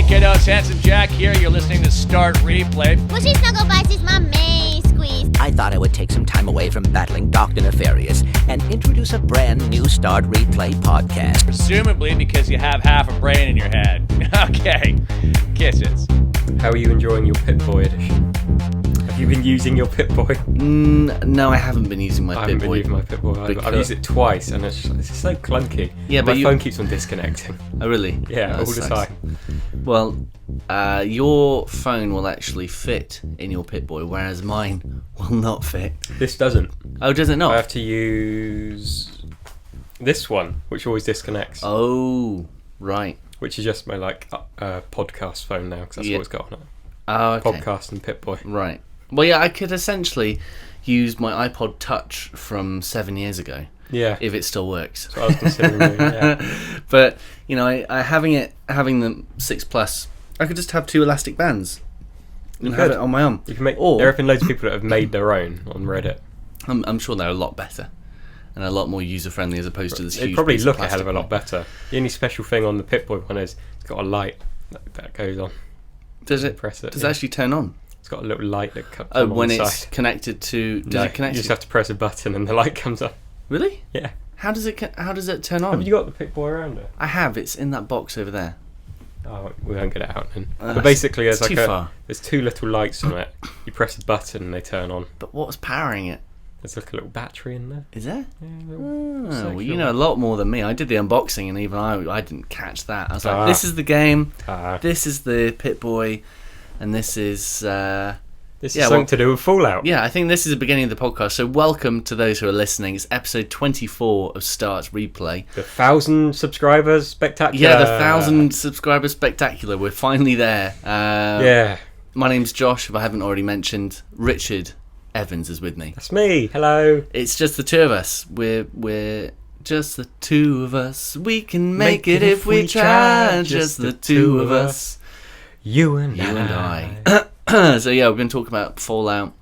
Hey kiddos, Handsome Jack here. You're listening to Start Replay. Mushy Snuggle Bites is my main squeeze. I thought I would take some time away from battling Dr. Nefarious and introduce a brand new Start Replay podcast. Presumably because you have half a brain in your head. Okay, kisses. How are you enjoying your Pip-Boy edition? Have you been using your Pip-Boy? No, I haven't been using my I haven't been Pip-Boy. using my Pip-Boy. I've used it twice and it's just so clunky. Yeah, my but phone keeps on disconnecting. Oh, really? Yeah, That all the sucks. time. Well, your phone will actually fit in your Pip-Boy, whereas mine will not fit. This doesn't. Oh, does it not? I have to use this one, which always disconnects. Oh, right. Which is just my podcast phone now, because that's Yeah. what it's got on it. Oh, okay. Podcast and Pip-Boy. Right. Well, yeah, I could essentially use my iPod Touch from 7 years ago, Yeah. if it still works. That's what I was considering doing, yeah. But, you know, having the 6 Plus, I could just have two elastic bands and have could. it on my arm. You can make. Or- There have been loads of people that have made their own on Reddit. I'm sure they're a lot better and a lot more user-friendly as opposed to this They huge probably piece of look a plastic hell of a lot one. better. The only special thing on the Pip-Boy one is it's got a light that goes on. Does it? Press it, Does yeah. it actually turn on? It's got a little light that comes Oh, on when the it's side. connected to... Does No, it connect? you just have to press a button and the light comes up. Really? Yeah. How does it turn on? Have you got the Pip-Boy around it? I have. It's in that box over there. Oh, we won't get it out then. Oh, But basically, it's there's too far. there's two little lights on it. You press a button and they turn on. But what's powering it? There's like a little battery in there. Is there? Yeah, a Oh, little well, you section. know a lot more than me. I did the unboxing and even I didn't catch that. I was like, Ah. this is the game, Ah. this is the Pip-Boy, and this is... This is Yeah, something well- to do with Fallout. Yeah, I think this is the beginning of the podcast. So welcome to those who are listening. It's episode 24 of Start Replay. The 1,000 subscribers spectacular. Yeah, the 1,000 subscriber spectacular. We're finally there. Yeah, My name's Josh, if I haven't already mentioned. Richard Evans is with me. that's me. Hello. It's just the two of us. We're just the two of us. We can make it if we try. Just the two of us. You and You and I. So yeah, we've been talking about Fallout.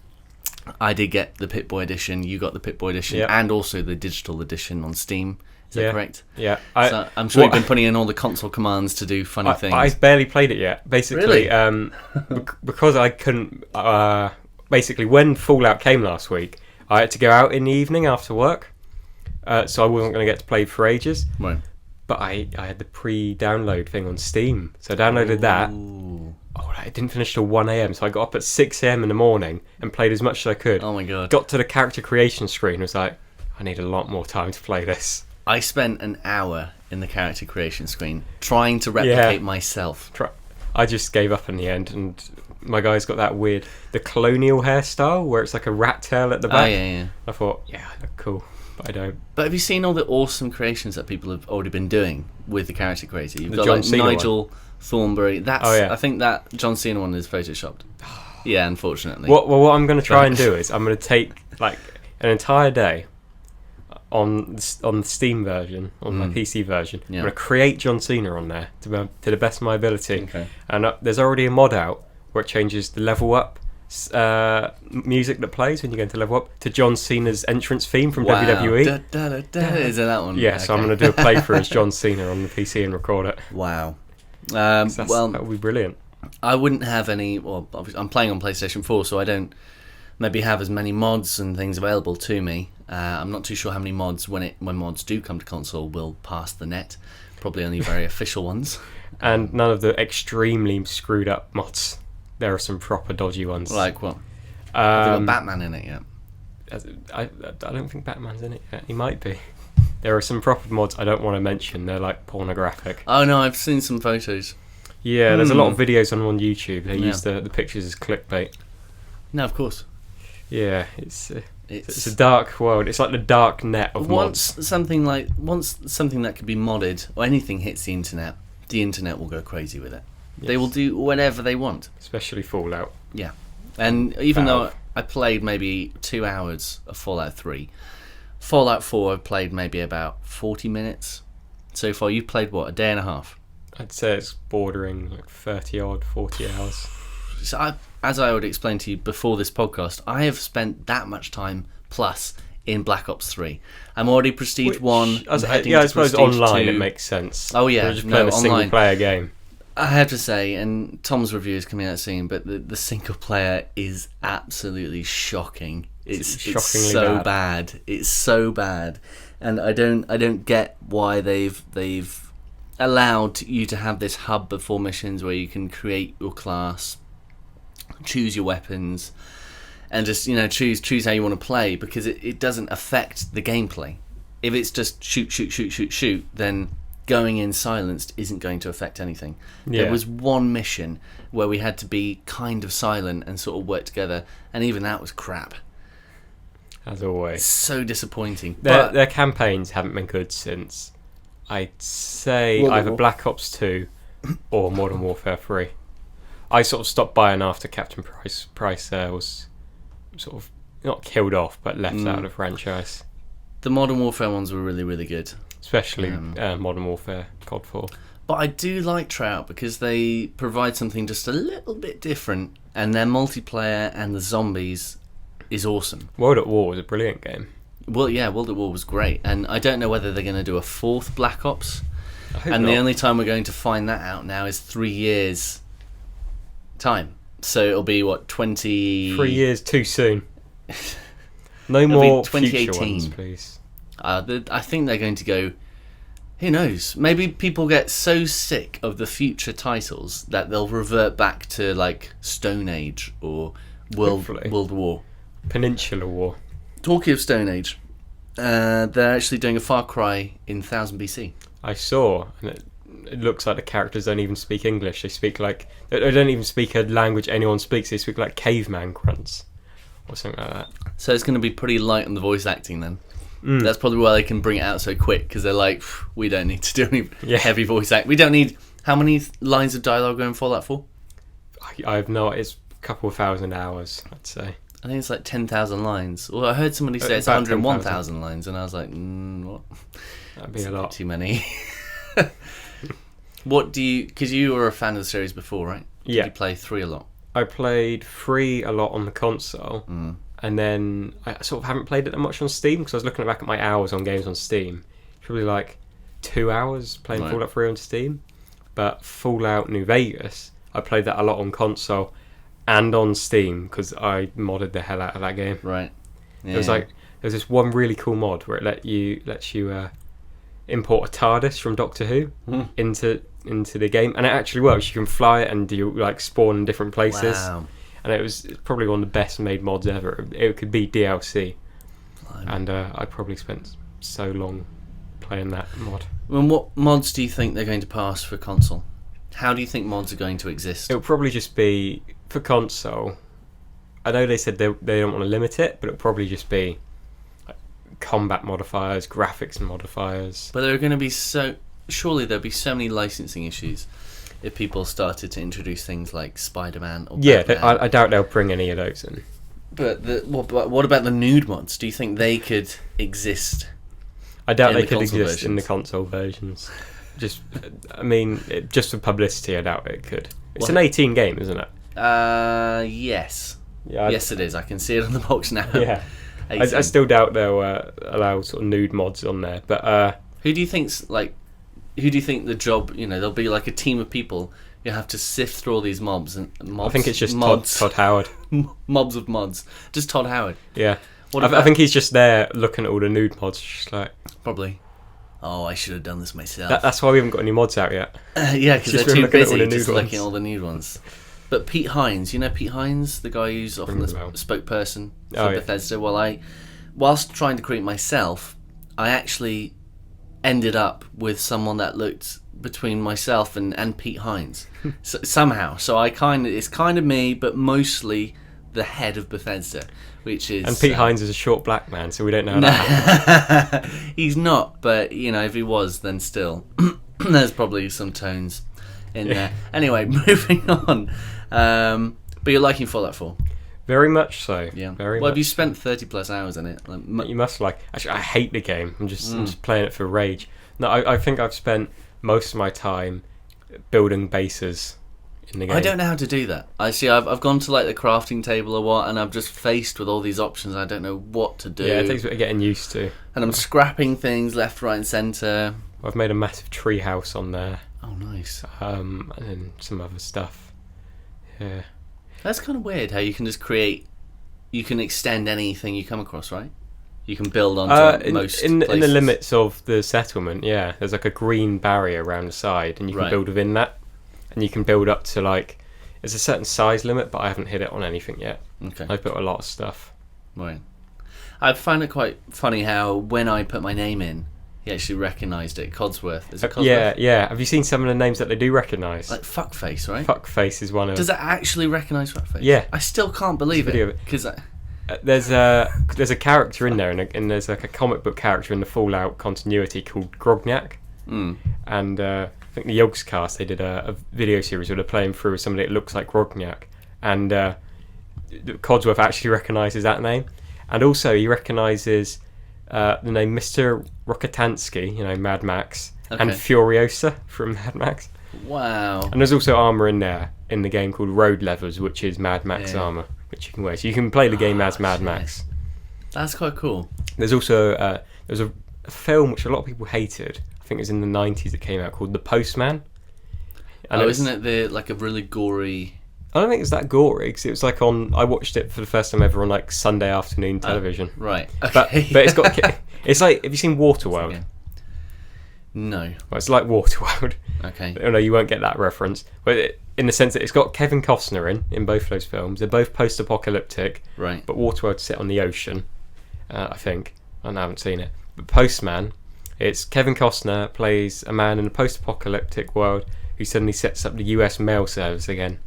I did get the Pip-Boy edition. You got the Pip-Boy edition, Yep. and also the digital edition on Steam. Is that Yeah. correct? Yeah. So I'm sure you've been putting in all the console commands to do funny things. I barely played it yet. Basically, Really? because I couldn't. Basically, when Fallout came last week, I had to go out in the evening after work, so I wasn't going to get to play for ages. Right. But I had the pre-download thing on Steam, so I downloaded that. Ooh. Oh, it didn't finish till 1 a.m. So I got up at 6 a.m. in the morning and played as much as I could. Oh my god. Got to the character creation screen, and was like, I need a lot more time to play this. I spent an hour in the character creation screen trying to replicate myself. I just gave up in the end, and my guy's got that weird, the colonial hairstyle where it's like a rat tail at the Oh back. yeah. I thought, yeah, I look cool, but I don't. But have you seen all the awesome creations that people have already been doing with the character creator? You've The got John like Cena Nigel Thornberry. That's Oh, yeah. I think that John Cena one is photoshopped. Yeah, unfortunately. What I'm going to try and do is I'm going to take like an entire day on the Steam version, on my PC version. Yeah. I'm going to create John Cena on there to the best of my ability. Okay. And there's already a mod out where it changes the level up music that plays when you go into level up to John Cena's entrance theme from Wow. WWE. Da, da, da, da. Is it that one? Yeah, so I'm Okay. going to do a playthrough as John Cena on the PC and record it. Wow. That would be brilliant. I wouldn't have any. Well, obviously, I'm playing on PlayStation 4, so I don't maybe have as many mods and things available to me. I'm not too sure how many mods when mods do come to console will pass the net. Probably only very official ones. And none of the extremely screwed up mods. There are some proper dodgy ones. Like what? Have they got Um, Batman in it yet? I don't think Batman's in it yet. He might be. There are some proper mods I don't want to mention. They're like pornographic. Oh no, I've seen some photos. Yeah, there's a lot of videos on YouTube. They Yeah. use the pictures as clickbait. No, of course. Yeah, it's a It's dark world. It's like the dark net of once mods. something that could be modded or anything hits the internet will go crazy with it. They will do whatever they want. Especially Fallout. Yeah. And even Valve. though I played maybe 2 hours of Fallout 3, Fallout 4 I've played maybe about 40 minutes so far. You've played what, a day and a half? I'd say it's bordering like 30 odd, 40 hours. So as I would explain to you before this podcast, I have spent that much time plus in Black Ops 3. I'm already Prestige 1. I'm heading I to suppose Prestige online 2. it makes sense. Oh, yeah. You're just No, playing a single online. player game. I have to say, and Tom's review is coming out soon, but the single player is absolutely shocking. It's shockingly so bad. It's so bad, and I don't get why they've allowed you to have this hub before missions where you can create your class, choose your weapons, and just choose how you want to play, because it doesn't affect the gameplay. If it's just shoot, then going in silenced isn't going to affect anything. Yeah. There was one mission where we had to be kind of silent and sort of work together, and even that was crap. As always. So disappointing. Their campaigns haven't been good since, I'd say, either Black Ops 2 or Modern Warfare 3. I sort of stopped buying after Captain Price was sort of not killed off, but left out of the franchise. The Modern Warfare ones were really, really good. Especially Modern Warfare COD 4. But I do like Treyarch because they provide something just a little bit different, and their multiplayer and the zombies is awesome. World at War was a brilliant game. Well, yeah, World at War was great, and I don't know whether they're going to do a fourth Black Ops. I hope And not. the only time we're going to find that out now is 3 years' time. So it'll be, 20... 3 years too soon. No It'll more be future 2018. ones, please. I think they're going to go... Who knows? Maybe people get so sick of the future titles that they'll revert back to, like, Stone Age or Hopefully. World War. Peninsular War. Talking of Stone Age, they're actually doing a Far Cry in 1000 BC. I saw, and it looks like the characters don't even speak English. They speak like... They don't even speak a language anyone speaks. They speak like caveman grunts. Or something like that. So it's going to be pretty light on the voice acting then. That's probably why they can bring it out so quick, because they're like, we don't need to do any heavy voice act. We don't need... How many lines of dialogue are in Fallout 4? I have no... It's a couple of thousand hours, I'd say. I think it's like 10,000 lines. Well, I heard somebody say it's About 101,000 lines, and I was like, what? That'd be a lot. Too many. What do you... Because you were a fan of the series before, right? Yeah. Did you play 3 a lot? I played 3 a lot on the console, and then I sort of haven't played it that much on Steam, because I was looking back at my hours on games on Steam. Probably like 2 hours playing Right. Fallout 3 on Steam. But Fallout New Vegas, I played that a lot on console and on Steam, because I modded the hell out of that game. Right. Yeah. It was like, there's this one really cool mod where it lets you import a TARDIS from Doctor Who into the game, and it actually works. You can fly it, and you like spawn in different places. Wow. And it's probably one of the best made mods ever. It could be DLC, and I probably spent so long playing that mod. And what mods do you think they're going to pass for console? How do you think mods are going to exist? It'll probably just be for console. I know they said they don't want to limit it, but it'll probably just be like combat modifiers, graphics modifiers. But there are going to be surely there'll be so many licensing issues if people started to introduce things like Spider-Man or Yeah, Batman. I doubt they'll bring any of those in. But what about the nude mods? Do you think they could exist? I doubt In they the could console exist in the versions. console versions. Just, I mean, just for publicity, I doubt it could. It's Well- an 18 game, isn't it? Yes. Yeah, Yes, it is. I can see it on the box now. Yeah. I 18. still doubt they'll allow sort of nude mods on there, but Who do you think the job? There'll be like a team of people. You have to sift through all these mobs. I think it's just mods. Todd Howard. Mobs of mods. Just Todd Howard. Yeah, What I about- think he's just there looking at all the nude mods, just like Probably. Oh, I should have done this myself. that's why we haven't got any mods out yet. Yeah, because Just they're too looking at all busy the just nude looking ones. at all the nude ones. But Pete Hines, you know Pete Hines, the guy who's often Rings a the bell. spokesperson for Oh, yeah. Bethesda. Well, whilst trying to create myself, I actually ended up with someone that looked between myself and Pete Hines somehow. So it's kind of me, but mostly the head of Bethesda, which is And Pete Hines is a short black man, so we don't know how that happened. He's not, but if he was, then still, there's probably some tones in there. Anyway, moving on. But you're liking Fallout 4, Very much so. yeah? Very Well, much. have you spent 30+ hours in it? You must like. Actually, I hate the game. I'm just playing it for rage. No, I think I've spent most of my time building bases in the game. I don't know how to do that. I've gone to like the crafting table or what, and I'm just faced with all these options. I don't know what to do. Yeah, it takes a bit of getting used to. And I'm scrapping things left, right, and centre. I've made a massive tree house on there. Oh, nice. And then some other stuff. Yeah. That's kind of weird how you can just create. You can extend anything you come across, right? You can build onto most in the places. limits of the settlement. Yeah, there's like a green barrier around the side, and you can Right. build within that, and you can build up to like. There's a certain size limit, but I haven't hit it on anything yet. Okay. I've built a lot of stuff. Right. I find it quite funny how when I put my name in, he actually recognised it. Codsworth. Is it Codsworth? Yeah. Have you seen some of the names that they do recognise? Like Fuckface, right? Fuckface is one of. Does it actually recognise Fuckface? Yeah. I still can't believe There's a video it. of it. Because There's a character in there, and there's like a comic book character in the Fallout continuity called Grognak. And I think the Yogscast, they did a video series where they're playing through with somebody that looks like Grognak, and Codsworth actually recognises that name, and also he recognises the name Mr. Rokitansky, Mad Max, and Okay. Furiosa from Mad Max. wow. And there's also armour in there in the game called Road Levers, which is Mad Max Yeah. armour, which you can wear. So you can play the game as Mad shit. Max. That's quite cool. There's also there's a film which a lot of people hated. I think it was in the 90s. It came out called The Postman. And Isn't it like a really gory? I don't think it's that gory because it was like on. I watched it for the first time ever on like Sunday afternoon television. Right. But Okay. it's got. It's like, have you seen Waterworld? Yeah. No. Well, it's like Waterworld. Okay. Oh, no, you won't get that reference. But in the sense that it's got Kevin Costner in both of those films. They're both post-apocalyptic. Right. But Waterworld's set on the ocean, I think. I haven't seen it. But Postman, it's Kevin Costner plays a man in a post-apocalyptic world who suddenly sets up the US mail service again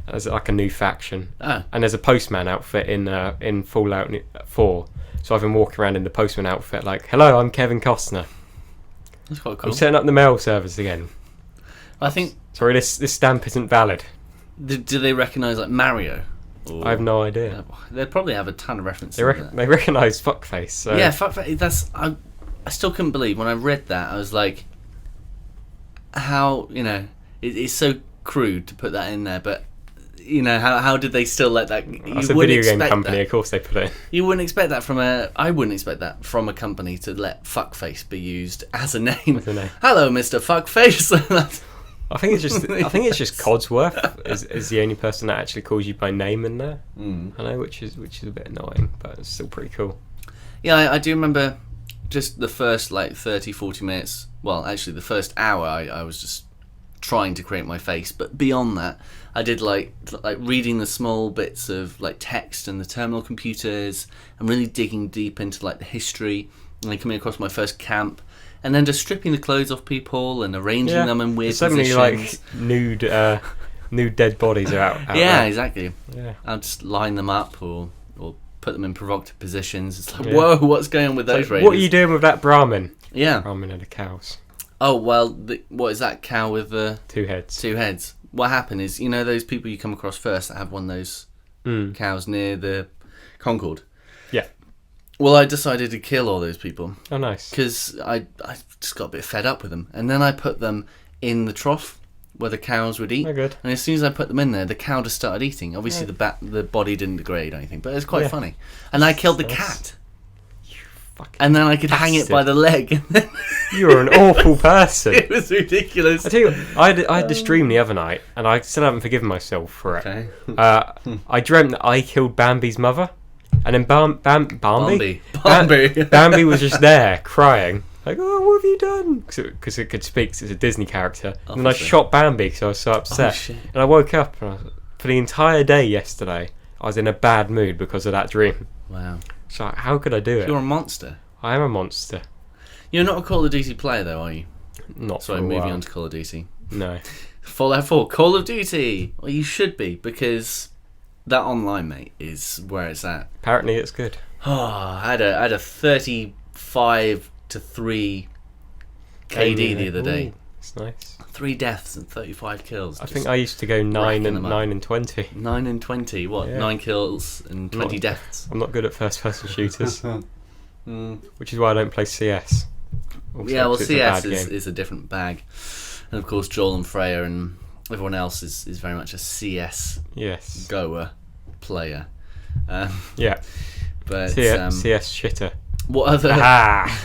as like a new faction. Ah. And there's a postman outfit in Fallout 4. So I've been walking around in the postman outfit like, hello, I'm Kevin Costner. That's quite cool. I'm setting up the mail service again. I think. Sorry, this stamp isn't valid. Do they recognise like Mario? Or- I have no idea. They probably have a ton of references. They recognise fuckface. So. Yeah, that's. I still couldn't believe when I read that. I was like, how it's so crude to put that in there, but how did they still let that? That's a video game company, That. of course they put it in. You wouldn't expect that I wouldn't expect that from a company to let fuckface be used as a name. As a name. Hello, Mr. Fuckface. I think it's just Codsworth is the only person that actually calls you by name in there. I know, which is a bit annoying, but it's still pretty cool. Yeah, I do remember just the first 30, 40 minutes. Well, actually, the first hour, I was just trying to create my face. But beyond that, I did like reading the small bits of text and the terminal computers, and really digging deep into the history, and then coming across my first camp, and then just stripping the clothes off people and arranging them in weird There's so many positions. nude dead bodies are out Yeah, there. exactly. Yeah. I'll just line them up or put them in provocative positions. It's like, Yeah. whoa, what's going on with those raiders? What are you doing with that Brahmin? Yeah. Brahmin and the cows. Oh, well, what is that cow with 2 heads. 2 heads? What happened is, those people you come across first that have one of those cows near the Concord? Yeah. Well, I decided to kill all those people Oh, nice. because I just got a bit fed up with them. And then I put them in the trough where the cows would eat. Oh, good. And as soon as I put them in there, the cow just started eating. Obviously, the body didn't degrade or anything, but it was quite funny. And I killed the Nice. cat. Fucking And then I could hang it by the leg. You're an awful person. It was ridiculous. I tell you, I had this dream the other night, and I still haven't forgiven myself for it. Okay. I dreamt that I killed Bambi's mother, and then Bambi Bambi was just there crying, like, "Oh, what have you done?" Because it could speak. 'Cause it's a Disney character. And then I Obviously. shot Bambi because I was so upset. Oh, shit. And I woke up, and for the entire day yesterday, I was in a bad mood because of that dream. Wow. So how could I do it? You're a monster. I am a monster. You're not a Call of Duty player, though, are you? Not Sorry, for a moving while. on to Call of Duty. No. Fallout 4, Call of Duty. Well, you should be, because that online, mate, is where it's at. Apparently, it's good. Oh, I had a 35-3 KD the other day. Ooh, it's nice. 3 deaths and 35 kills. I Just think I used to go 9 them up. and 20. 9 and 20. What? Yeah. 9 kills and 20 Not- deaths. I'm not good at first-person shooters, which is why I don't play CS. Also, Yeah, well, 'cause it's a CS bad game. is a different bag. And of course, Joel and Freya and everyone else is very much a CS Yes. goer player. Yeah. But CS shitter. what other Ah.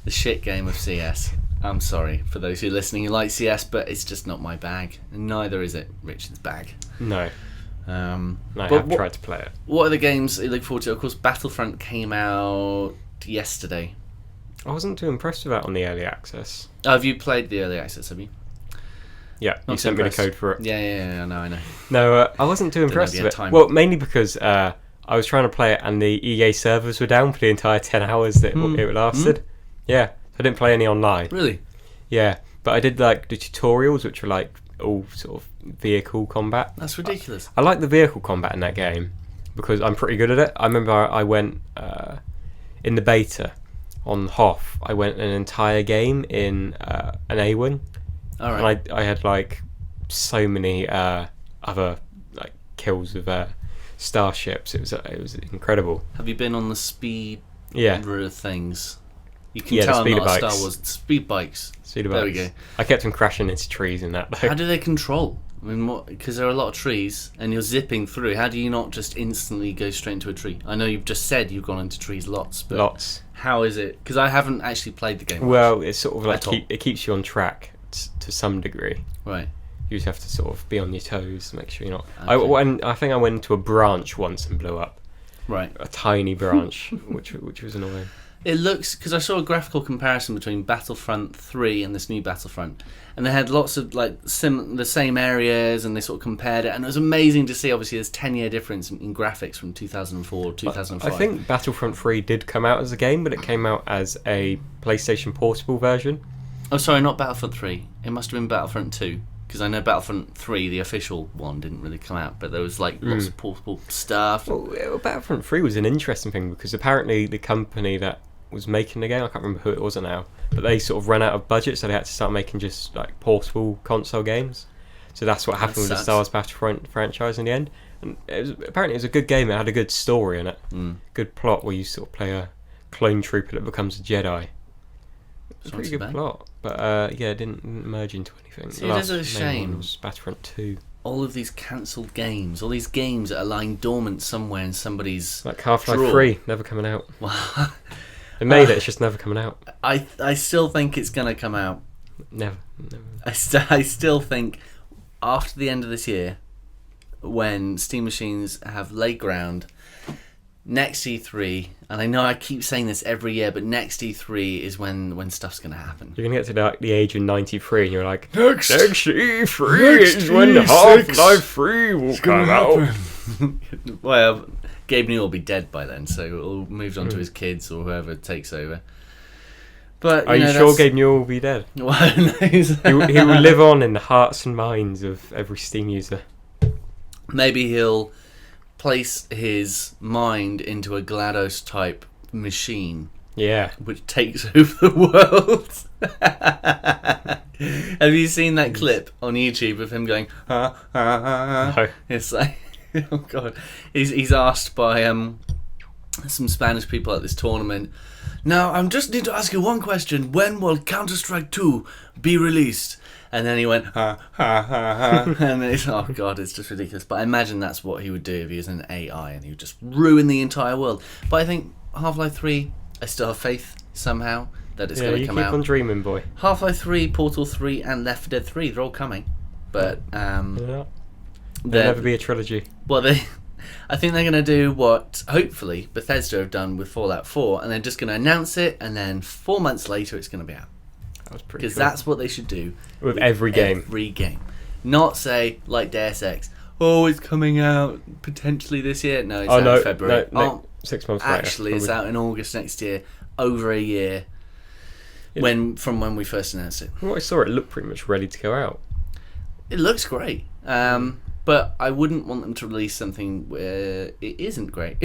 the shit game of CS? I'm sorry for those who are listening who like CS, but it's just not my bag. And neither is it Richard's bag. No. No, I have tried to play it. What are the games you look forward to? Of course, Battlefront came out yesterday. I wasn't too impressed with that on the early access. Oh, have you played the early access, have you? Yeah, you sent me the code for it. Yeah, I know. No, I wasn't too impressed with it. Well, mainly because I was trying to play it and the EA servers were down for the entire 10 hours that it lasted. Yeah, I didn't play any online. Really? Yeah, but I did like the tutorials, which were like all sort of vehicle combat. That's ridiculous. I like the vehicle combat in that game because I'm pretty good at it. I remember I went in the beta on Hoth. I went an entire game in an A-wing. All right. And I had like so many other like kills with starships. It was incredible. Have you been on the speed things? You can tell I'm not a Star Wars. Speed bikes. Speed bikes. There we go. I kept them crashing into trees in that though. How do they control? I mean, because there are a lot of trees and you're zipping through. How do you not just instantly go straight into a tree? I know you've just said you've gone into trees lots, but how is it? Because I haven't actually played the game. Well, it's sort of like it keeps you on track to some degree. Right. You just have to sort of be on your toes to make sure you're not. Okay. I think I went into a branch once and blew up. Right. A tiny branch, which was annoying. It looks, because I saw a graphical comparison between Battlefront 3 and this new Battlefront, and they had lots of like the same areas, and they sort of compared it, and it was amazing to see. Obviously, there's 10-year difference in graphics from 2004 to 2005. I think Battlefront 3 did come out as a game, but it came out as a PlayStation Portable version. Oh, sorry, not Battlefront 3. It must have been Battlefront 2. Because I know Battlefront 3, the official one, didn't really come out, but there was like lots of portable stuff. Well, Battlefront 3 was an interesting thing because apparently the company that was making the game, I can't remember who it was now, but they sort of ran out of budget, so they had to start making just like portable console games. So that's what happened with the Star Wars Battlefront franchise in the end. And apparently it was a good game. It had a good story in it, good plot where you sort of play a clone trooper that becomes a Jedi. It's a pretty good plot, but it didn't merge into anything. See, it is a shame. Was Battlefront 2. All of these cancelled games, all these games that are lying dormant somewhere in somebody's like Half-Life drawer. 3, never coming out. They made it, it's just never coming out. I still think it's going to come out. Never. I still think after the end of this year, when Steam Machines have laid ground, next E3, and I know I keep saying this every year, but next E3 is when stuff's going to happen. You're going to get to the age of 93 and you're like, next E3 is when Half-Life 3 will come out. Well, Gabe Newell will be dead by then, so we'll move on to his kids or whoever takes over. But are you sure Gabe Newell will be dead? Well, he will live on in the hearts and minds of every Steam user. Maybe he'll place his mind into a GLaDOS type machine. Yeah. Which takes over the world. Have you seen that clip on YouTube of him going, ha, ha, ha? No. It's like, oh God. He's asked by some Spanish people at this tournament, now I just need to ask you one question. When will Counter-Strike 2 be released? And then he went, ha, ha, ha, ha. And it's, oh God, it's just ridiculous. But I imagine that's what he would do if he was an AI and he would just ruin the entire world. But I think Half-Life 3, I still have faith somehow that it's going to come out. Yeah, you keep on dreaming, boy. Half-Life 3, Portal 3, and Left 4 Dead 3, they're all coming. But there'll never be a trilogy. Well, I think they're going to do what, hopefully, Bethesda have done with Fallout 4, and they're just going to announce it, and then 4 months later it's going to be out. That was pretty cool. Because that's what they should do. With every game. Every game. Not say, like Deus Ex, oh, it's coming out potentially this year. No, it's out in February. No, 6 months later. Actually, it's out in August next year. Over a year. From when we first announced it. When I saw it looked pretty much ready to go out. It looks great. But I wouldn't want them to release something where it isn't great.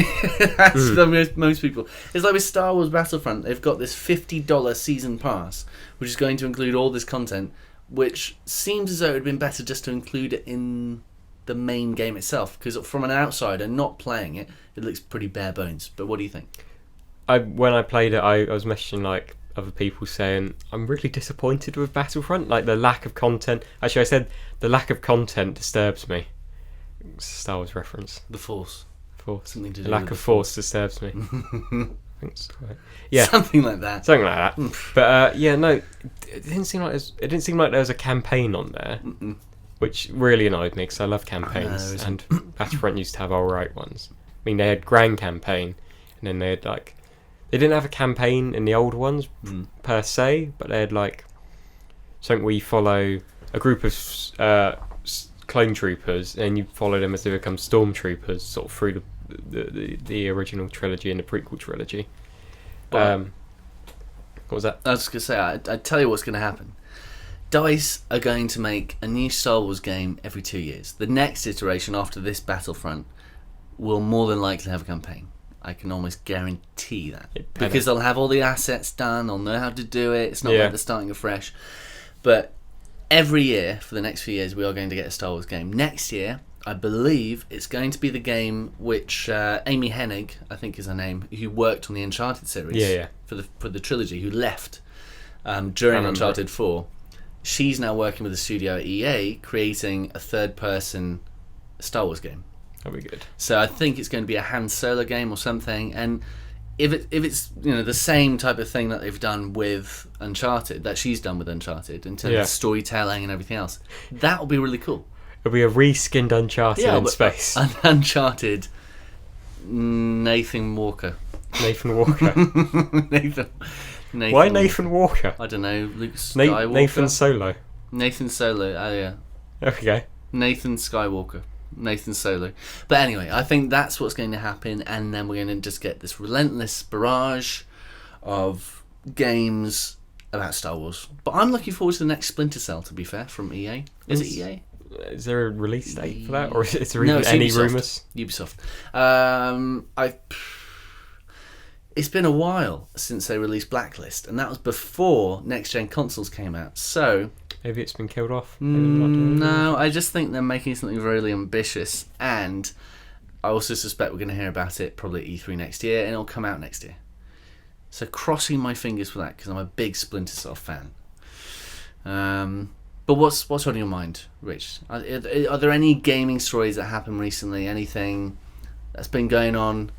That's most people. It's like with Star Wars Battlefront. They've got this $50 season pass, which is going to include all this content, which seems as though it would have been better just to include it in the main game itself. Because from an outsider, not playing it, it looks pretty bare bones. But what do you think? When I played it, I was messaging like other people saying I'm really disappointed with Battlefront, like the lack of content. Actually, I said the lack of content disturbs me. It's a Star Wars reference. The Force. Force. Something to do the lack with of force disturbs me. I think think it's right. Yeah, something like that. something like that. But no, it didn't seem like there was a campaign on there, which really annoyed me because I love campaigns, and Battlefront used to have alright ones. I mean, they had Grand Campaign, and then they had like they didn't have a campaign in the old ones per se, but they had like something where you follow a group of clone troopers, and you follow them as they become stormtroopers, sort of through the original trilogy and the prequel trilogy. What was that? I was going to say, I tell you what's going to happen. DICE are going to make a new Star Wars game every 2 years. The next iteration after this Battlefront will more than likely have a campaign. I can almost guarantee that. Because they'll have all the assets done, they'll know how to do it, it's not like they're starting afresh. But every year, for the next few years, we are going to get a Star Wars game. Next year, I believe it's going to be the game which Amy Hennig, I think is her name, who worked on the Uncharted series for the trilogy, who left during Uncharted 4. She's now working with the studio at EA, creating a third-person Star Wars game. That'll be good. So I think it's going to be a Han Solo game or something, and if it's the same type of thing that they've done with Uncharted, that she's done with Uncharted in terms of storytelling and everything else, that will be really cool. It'll be a reskinned Uncharted in space. An Uncharted Nathan Walker. Nathan Walker. Nathan Why Nathan Walker? I don't know. Luke Skywalker. Nathan Solo. Nathan Solo. Oh yeah. Okay. Nathan Skywalker. Nathan Solo. But anyway, I think that's what's going to happen, and then we're going to just get this relentless barrage of games about Star Wars. But I'm looking forward to the next Splinter Cell, to be fair, from EA. Is it EA? Is there a release date for that, or is there even any rumours? Ubisoft. It's been a while since they released Blacklist, and that was before next-gen consoles came out. So maybe it's been killed off. No, I just think they're making something really ambitious, and I also suspect we're going to hear about it probably at E3 next year, and it'll come out next year. So crossing my fingers for that, because I'm a big Splinter Cell fan. But what's on your mind, Rich? Are there any gaming stories that happened recently? Anything that's been going on?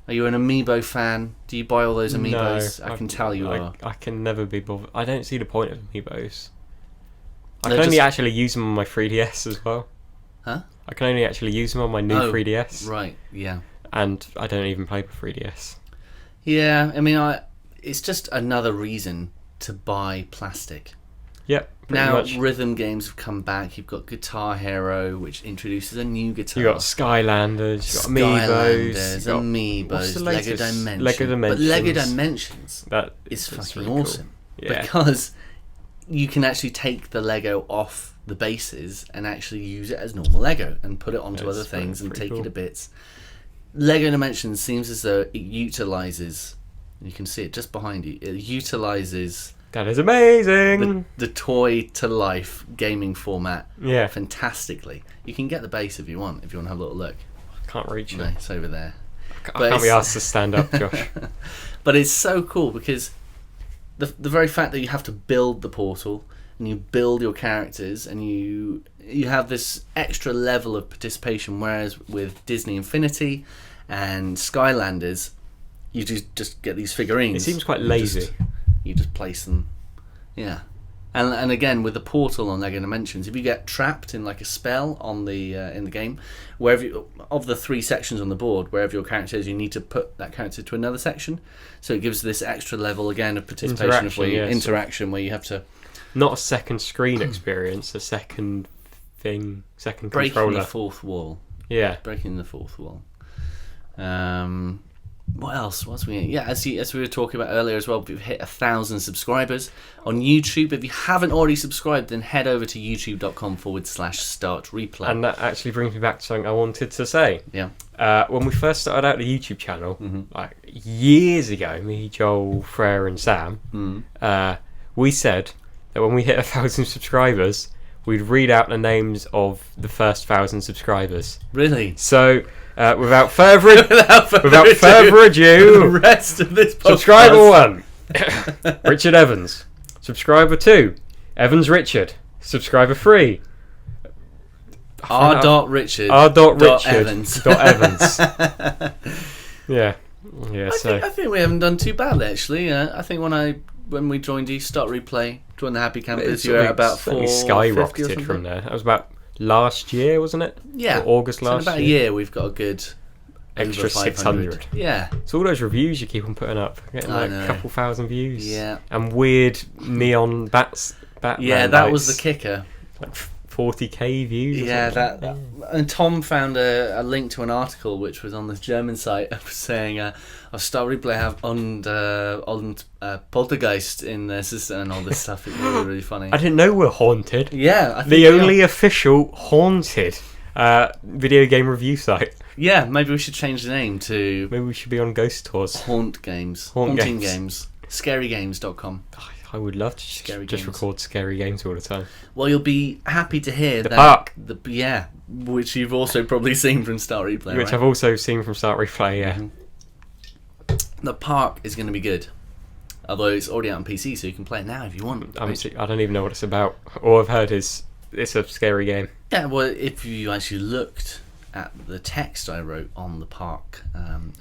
Are you an Amiibo fan? Do you buy all those Amiibos? No, I can tell you are. I can never be bothered. I don't see the point of Amiibos. I can only actually use them on my 3DS as well. Huh? I can only actually use them on my new 3DS. Right, yeah. And I don't even play for 3DS. Yeah, I mean, it's just another reason to buy plastic. Yep. Now much. Rhythm games have come back. You've got Guitar Hero, which introduces a new guitar. You got Skylanders. You got Amiibos. Lego Dimensions. Lego Dimensions. But Lego Dimensions is fucking really awesome. Cool. Yeah. Because you can actually take the Lego off the bases and actually use it as normal Lego and put it onto other things and take it to bits. Lego Dimensions seems as though it utilises, you can see it just behind you, it utilises that is amazing. The toy to life gaming format fantastically. You can get the base if you want to have a little look. I can't reach it. No, it's over there. I can't be asked to stand up, Josh. But it's so cool because the very fact that you have to build the portal and you build your characters and you have this extra level of participation, whereas with Disney Infinity and Skylanders, you just get these figurines. It seems quite lazy. You just place them, yeah. And again with the portal on Lego Dimensions, if you get trapped in like a spell on the in the game, of the 3 sections on the board, wherever your character is, you need to put that character to another section. So it gives this extra level again of participation, interaction where you have to not a second screen experience, a second controller. Breaking the fourth wall. Yeah, breaking the fourth wall. What else? As we were talking about earlier as well, we've hit 1,000 subscribers on YouTube. If you haven't already subscribed, then head over to youtube.com/start replay. And that actually brings me back to something I wanted to say. Yeah. When we first started out the YouTube channel, like years ago, me, Joel, Freya, and Sam, we said that when we hit 1,000 subscribers, we'd read out the names of the first 1,000 subscribers. Really? So. Without further ado, the rest of this podcast. Subscriber 1, Richard Evans. Subscriber 2, Evans Richard. Subscriber 3, R.Richard. Evans. Yeah. Yeah, I think we haven't done too badly actually. I think when we joined you, Start Replay, joined the Happy Campers, you were at about 450 or skyrocketed something. from there. That was about last year, wasn't it? Yeah, Or August so in last about year. a year we've got a good Extra over 500. 600. Yeah, It's all those reviews you keep on putting up, getting I like know. a couple thousand views. Yeah. And weird neon Batman yeah, that was the lights, kicker. like 40k views. Or Yeah, something. and Tom found a link to an article which was on this German site saying, "Auf Start Replay have und Poltergeist in their system and all this stuff." It's really, really funny. I didn't know we're haunted. Yeah, I think The we only are. official haunted video game review site. Yeah, maybe we should change the name to Maybe we should be on Ghost Tours. Haunt Games, Haunt Haunting Games. Games, ScaryGames.com. I would love to Scary just games. record scary games all the time. Well, you'll be happy to hear The that Park. Yeah, which you've also probably seen from Start Replay. Which right? I've also seen from Start Replay, yeah. The Park is going to be good. Although it's already out on PC, so you can play it now if you want. I don't even know what it's about. All I've heard is it's a scary game. Yeah, well, if you actually looked at the text I wrote on the Park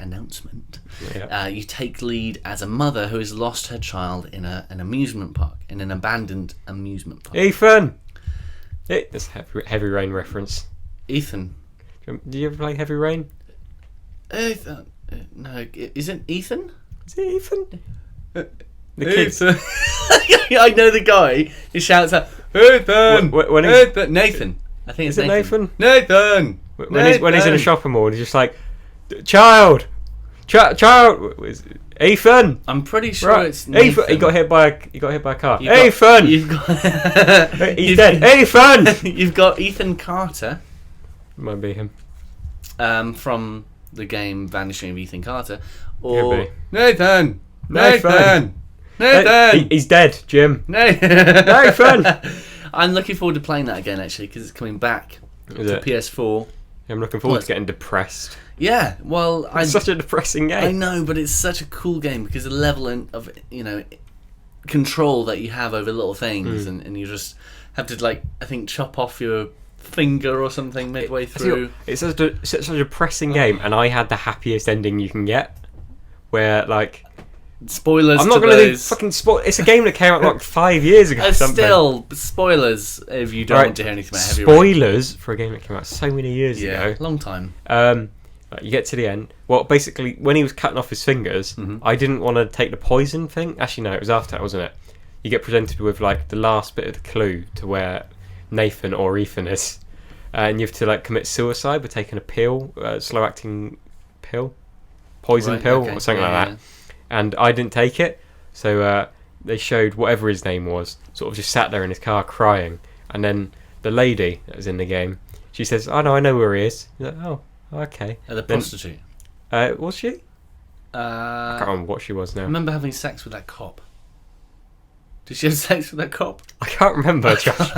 announcement, Yeah. you take lead as a mother who has lost her child in an amusement park, in an abandoned amusement park. Ethan! It's a Heavy Rain reference. Ethan. Do you ever play Heavy Rain? Ethan. No, isn't Ethan? Is it Ethan? The kids. Ethan. I know the guy who shouts out, Ethan! When he's- Ethan! Nathan. I think Is it's it Nathan? Nathan! When he's in a shopping mall, he's just like, child! Ethan! I'm pretty sure Right. it's Nathan. Ethan! He got hit by a car. You've got- Ethan! You've got He's dead. Ethan! You've got Ethan Carter Might be him. from the game Vanishing of Ethan Carter, Could or be. Nathan. Nathan. Nathan. He's dead, Jim. Nathan. I'm looking forward to playing that again actually because it's coming back Is to it? PS4. I'm looking forward What? to getting depressed. Yeah, well, It's such a depressing game. I know, but it's such a cool game because the level of control that you have over little things, and you just have to I think chop off your finger or something midway through. It's such a depressing game, and I had the happiest ending you can get, where Spoilers. I'm not to going to do those. fucking spoil. It's a game that came out 5 years ago. Or something. Still, spoilers if you don't Right, want to hear anything about Heavy Rain. spoilers for a game that came out so many years Yeah, ago. long time. You get to the end. Well, basically, when he was cutting off his fingers, I didn't want to take the poison thing. Actually, no, it was after that, wasn't it? You get presented with the last bit of the clue to where Nathan or Ethan is, and you have to commit suicide by taking a pill, slow-acting pill, poison Right, pill, okay. or something Yeah, like that. And I didn't take it, so they showed whatever his name was, sort of just sat there in his car crying, and then the lady that was in the game, she says, "Oh no, I know where he is." He's like, "Oh, okay." The Then- prostitute. was she? I can't remember what she was I now. remember having sex with that cop. Did she have sex with that cop? I can't remember, Josh.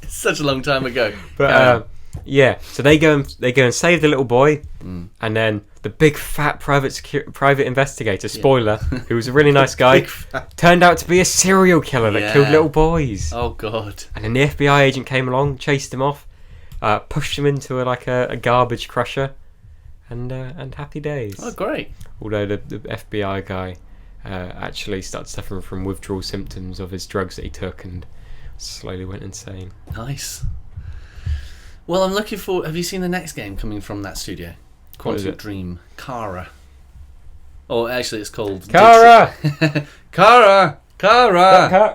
It's such a long time ago. But yeah, so they go and save the little boy, and then the big fat private investigator, spoiler, who was a really nice guy, Big fat- turned out to be a serial killer that killed Yeah. little boys. Oh god. And then the FBI agent came along, chased him off, pushed him into a garbage crusher, and happy days. Oh great. Although the FBI guy actually started suffering from withdrawal symptoms of his drugs that he took and slowly went insane. Nice. Well, I'm looking forward. Have you seen the next game coming from that studio? What is Quantum it? Dream. Kara. Oh, actually, it's called Kara! Kara.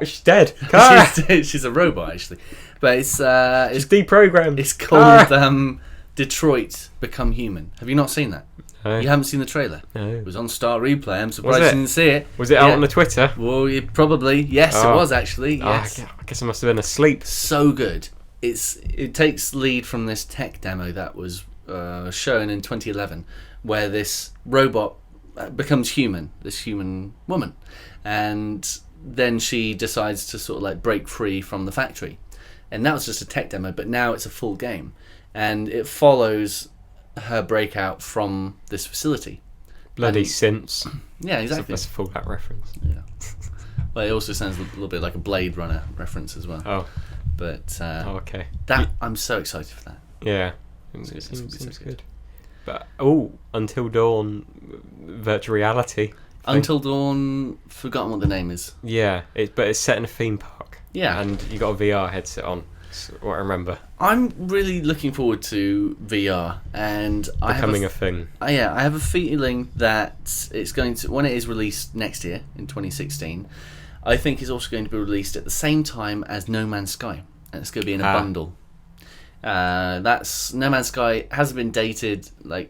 She's dead. Kara! She's a robot actually, but it's deprogrammed. it's called Detroit Become Human. Have you not seen that? No. You haven't seen the trailer? No. It was on Start Replay. I'm surprised Was it? you didn't see it. Was it out Yeah. on the Twitter? Well, probably. Yes, Oh. it was actually. Oh, Yes. I guess I must have been asleep. So good. It takes lead from this tech demo that was shown in 2011, where this robot becomes human, this human woman, and then she decides to sort of break free from the factory, and that was just a tech demo, but now it's a full game, and it follows her breakout from this facility. Bloody And- synths. Yeah, exactly. That's a full that reference. Yeah. Well, it also sounds a little bit like a Blade Runner reference as well. Oh, But okay. that I'm so excited for that. Yeah. It's Seems gonna be so good. But Until Dawn, virtual reality. Until Dawn, forgotten what the name is. Yeah, but it's set in a theme park. Yeah. And you got a VR headset on. That's what I remember. I'm really looking forward to VR, and Becoming a thing. I have a feeling that it's going to, when it is released next year in 2016, I think it's also going to be released at the same time as No Man's Sky, and it's going to be in a bundle. That's No Man's Sky hasn't been dated like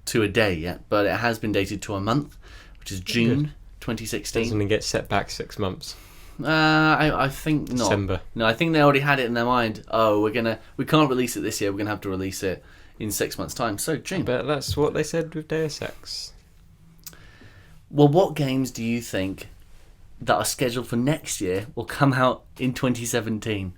to a day yet, but it has been dated to a month, which is June 2016. Doesn't it get set back 6 months? I think not. December. No, I think they already had it in their mind. Oh, we can't release it this year. We're gonna have to release it in 6 months' time. So June. But that's what they said with Deus Ex. Well, what games do you think that are scheduled for next year will come out in 2017?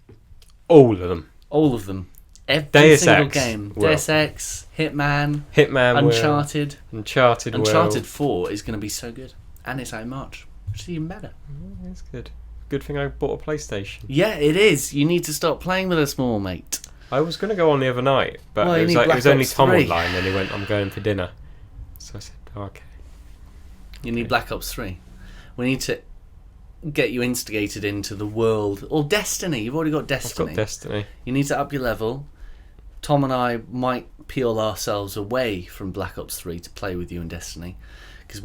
All of them. All of them. Every Deus single Ex game. will. Deus Ex, Hitman, Uncharted. Uncharted. Will. Uncharted 4 is going to be so good, and it's out in March, which is even better. That's good. Good thing I bought a PlayStation. Yeah, it is. You need to stop playing with us more, mate. I was going to go on the other night, but Well, you it was, need it Black was only Ops Tom 3. online, and he went, I'm going for dinner. So I said, okay. You need Black Ops 3. We need to get you instigated into the world. Or Destiny. You've already got I've Destiny. got Destiny. You need to up your level. Tom and I might peel ourselves away from Black Ops 3 to play with you in Destiny. Because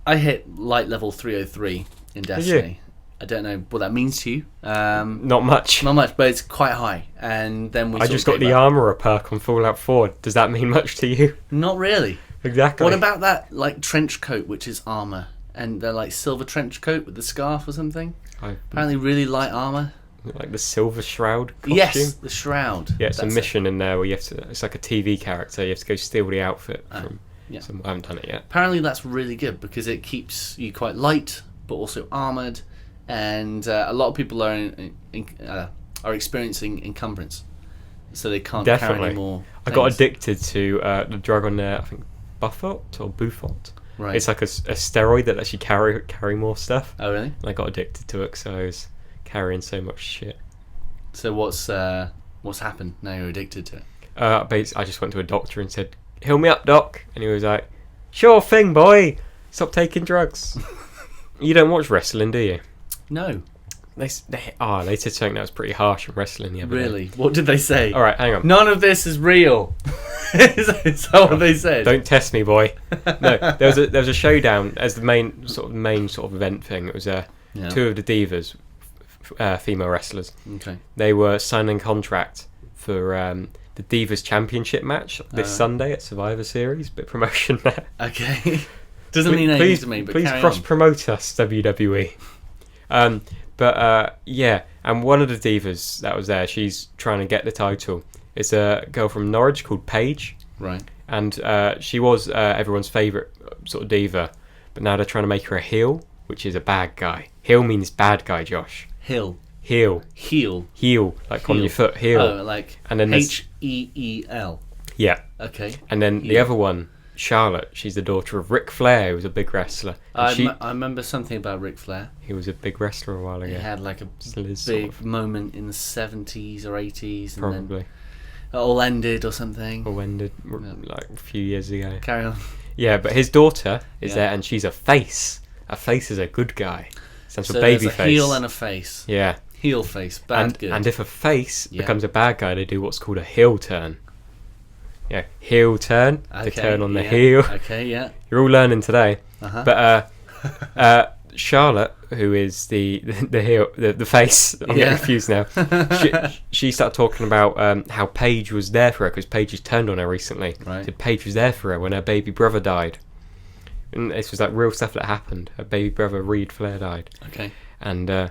I hit light level 303 in Destiny. I don't know what that means to you. Not much. Not much, but it's quite high. And then we I just got the Armourer perk on Fallout 4. Does that mean much to you? Not really. Exactly. What about that like trench coat, which is armor, and they're like silver trench coat with the scarf or something? Apparently, really light armor. Like the Silver Shroud costume? Yes, the shroud. Yeah, it's That's a mission in there where you have to. It's like a TV character. You have to go steal the outfit from. yeah. I haven't done it yet. Apparently, that's really good because it keeps you quite light, but also armored, and a lot of people are experiencing encumbrance, so they can't carry Definitely. any more. I got things. addicted to the drug on there. I think Buffot. Right. It's like a steroid that lets you carry more stuff. Oh, really? And I got addicted to it because I was carrying so much shit. So what's happened now you're addicted to it? I just went to a doctor and said, "Heal me up, doc," and he was like, "Sure thing, boy. Stop taking drugs." You don't watch wrestling, do you? No. They said something that was pretty harsh on wrestling the other day. Really? What did they say? All right, hang on. None of this is real. Is that what they said? Don't test me, boy. No, there was a showdown as the main sort of event thing. It was two of the divas, female wrestlers. Okay. They were signing a contract for the Divas Championship match this Sunday at Survivor Series. Bit of promotion there. Okay. Doesn't mean anything to me, but please carry cross on. promote us, WWE. Yeah, and one of the divas that was there, she's trying to get the title. It's a girl from Norwich called Paige. Right. And she was everyone's favourite sort of diva, but now they're trying to make her a heel, which is a bad guy. Heel means bad guy, Josh. Heel, like on your foot, heel. Oh, like and then H-E-E-L. Yeah. Okay. And then the other one, Charlotte, she's the daughter of Ric Flair, who was a big wrestler. And I remember something about Ric Flair. he was a big wrestler a while ago. He had like a Still is, big sort of. moment in the 70s or 80s, and Probably. then it all ended or something. Or ended like a few years ago. Carry on. Yeah, but his daughter is Yeah. there, and she's a face. A face is a good guy. Stands So for baby there's a face. heel and a face. Yeah. Heel face, bad, good. And if a face Yeah. becomes a bad guy, they do what's called a heel turn. Yeah, heel turn to turn on the yeah. heel. Okay, yeah. You're all learning today. Uh-huh. But Charlotte, who is the heel, the face, I'm getting confused now. She started talking about how Paige was there for her because Paige has turned on her recently. Right. So Paige was there for her when her baby brother died. And this was like real stuff that happened. Her baby brother Reed Flair died. Okay. And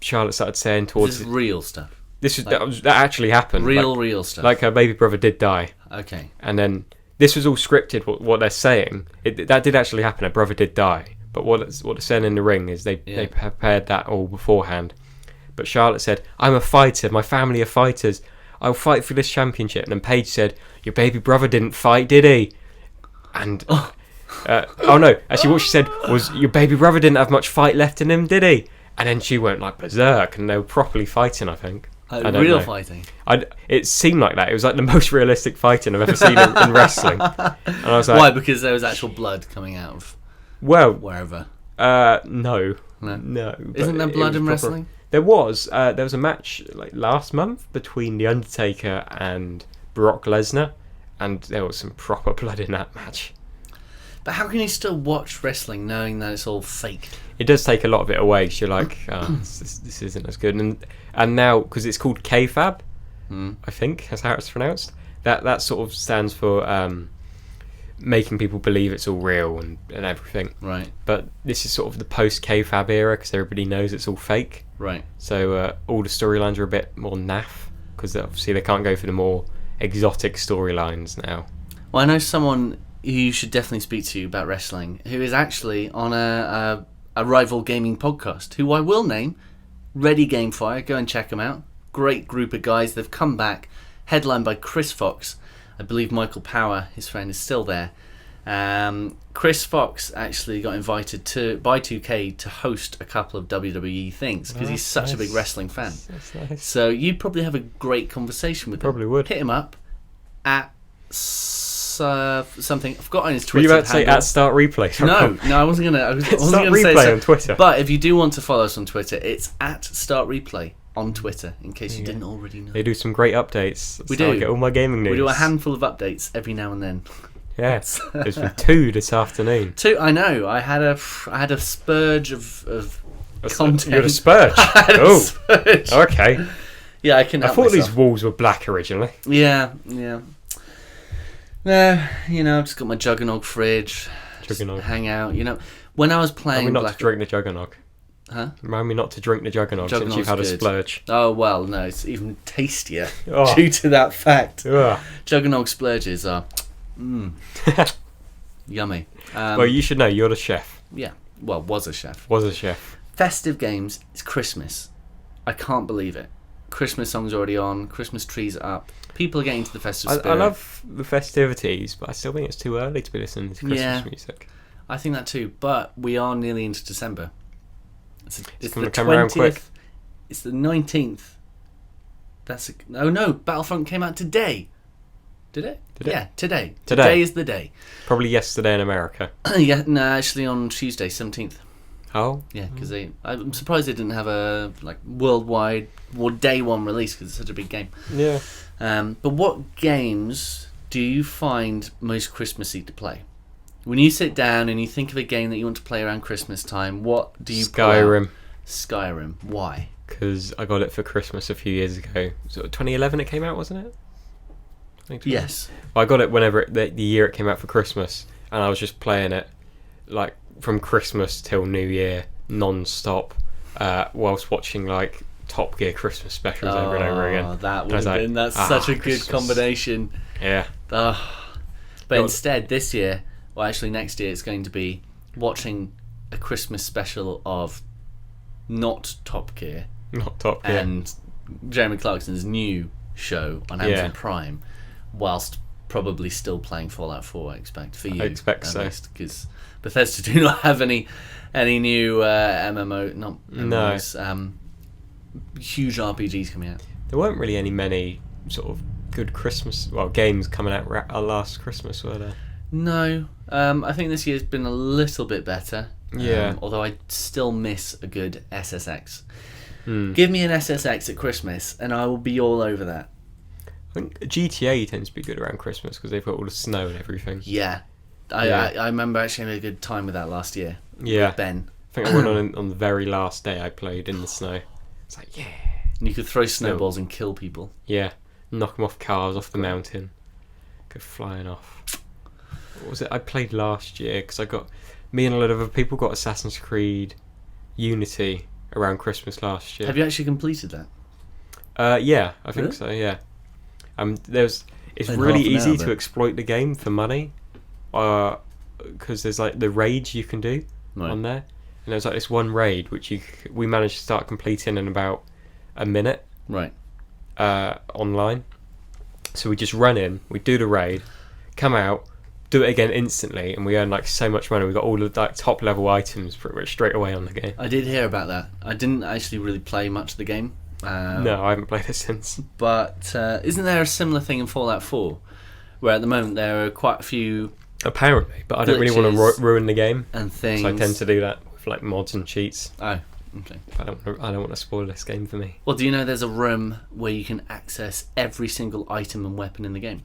Charlotte started saying towards This is real stuff. that actually happened. Real stuff. Like her baby brother did die. Okay. And then this was all scripted. What they're saying, that did actually happen. Her brother did die. But what they're saying in the ring is they prepared that all beforehand. But Charlotte said, "I'm a fighter. My family are fighters. I'll fight for this championship." And then Paige said, "Your baby brother didn't fight, did he?" And oh no, actually what she said was, "Your baby brother didn't have much fight left in him, did he?" And then she went like berserk, and they were properly fighting, I think. don't Real know. fighting. It seemed like that. It was like the most realistic fighting I've ever seen in wrestling. And I was like, Why? Because there was actual blood coming out of well, wherever. no. No. but Isn't there it blood was in proper- wrestling? There was a match like last month between The Undertaker and Brock Lesnar, and there was some proper blood in that match. But how can you still watch wrestling knowing that it's all fake? It does take a lot of it away. So you're like, this isn't as good. And now, because it's called KFAB, I think that's how it's pronounced. That sort of stands for making people believe it's all real and everything. Right. But this is sort of the post KFAB era because everybody knows it's all fake. Right. So all the storylines are a bit more naff because obviously they can't go for the more exotic storylines now. Well, I know someone who you should definitely speak to about wrestling, who is actually on a rival gaming podcast, who I will name, Ready Gamefire. Go and check them out. Great group of guys. They've come back, headlined by Chris Fox. I believe Michael Power, his friend, is still there. Chris Fox actually got invited by 2K to host a couple of WWE things because he's such a big wrestling fan. That's nice. So you'd probably have a great conversation with him. Probably would. Hit him up at something. I've forgotten his Were Twitter you about to say handle. at Start Replay? No, I wasn't gonna. I wasn't Start gonna say Replay so. on Twitter. But if you do want to follow us on Twitter, it's at Start Replay on Twitter. In case you didn't already know, They do some great updates. We That's how I do. get all my gaming news. we do a handful of updates every now and then. Yes, there's been 2 this afternoon. I know. I had a spurge of content. You had a spurge. I had a Oh, spurge. okay. Yeah, I can. I help thought myself. these walls were black originally. Yeah. No, I've just got my Juggernog fridge. just Juggernog. hang out. When I was Remind playing me not Black... to drink the Juggernog. Huh? Remind me not to drink the Juggernog since Juggernaut's you've had a good. splurge. Oh, well, no, it's even tastier Oh. due to that fact. Ugh. Juggernog splurges are... yummy. Well, you should know, you're the chef. Yeah, well, was a chef. Was a chef. Festive games, it's Christmas. I can't believe it. Christmas songs already on, Christmas trees are up. People are getting to the festive spirit. I love the festivities, but I still think it's too early to be listening to Christmas Yeah. music. I think that too, but we are nearly into December. It's gonna the come around 20th. quick. It's the 19th. Oh no, Battlefront came out today. Did it? Did it? Yeah, today. Today. Today is the day. Probably yesterday in America. Yeah, no, actually on Tuesday, 17th. Oh? Yeah, because I'm surprised they didn't have a worldwide or day one release because it's such a big game. Yeah. But what games do you find most Christmassy to play? When you sit down and you think of a game that you want to play around Christmas time, what do you pull out? Skyrim. Skyrim. Why? Because I got it for Christmas a few years ago. So 2011 it came out, wasn't it? 2012? Yes. Well, I got it whenever the year it came out for Christmas, and I was just playing it like from Christmas till New Year non-stop, whilst watching like Top Gear Christmas specials over and over again. That And would I was have like, been. That's such a good Christmas. combination. Yeah. But God. instead, this year, well, actually next year, it's going to be watching a Christmas special of not Top Gear Not Top Gear. and Jeremy Clarkson's new show on Amazon Yeah. Prime, whilst probably still playing Fallout 4. I expect for you. I expect at so. least, because Bethesda do not have any new MMO, not MMOs, huge RPGs coming out. There weren't really many sort of good Christmas games coming out last Christmas, were there? No, I think this year's been a little bit better. Yeah. Although I still miss a good SSX. Give me an SSX at Christmas, and I will be all over that. I think GTA tends to be good around Christmas because they've got all the snow and everything. Yeah. Yeah. I remember actually having a good time with that last year. Yeah. With Ben. I think I went on the very last day I played in the snow. It's like, yeah. And you could throw snowballs and kill people. Yeah. Knock them off cars, off the mountain. Go flying off. What was it I played last year? Because me and a lot of other people got Assassin's Creed Unity around Christmas last year. Have you actually completed that? Yeah, I think Really? so, yeah. It's In really half an easy hour, to but- exploit the game for money. Because there's like the raids you can do Right. on there. And there's like this one raid which we managed to start completing in about a minute Right. online. So we just run in, we do the raid, come out, do it again instantly, and we earn like so much money. We got all the like top level items pretty much straight away on the game. I did hear about that. I didn't actually really play much of the game. No, I haven't played it since. But isn't there a similar thing in Fallout 4, where at the moment there are quite a few Apparently, but I don't really want glitches to ruin the game, and things? so I tend to do that with like mods and cheats. Oh, okay. I don't want to spoil this game for me. Well, do you know there's a room where you can access every single item and weapon in the game?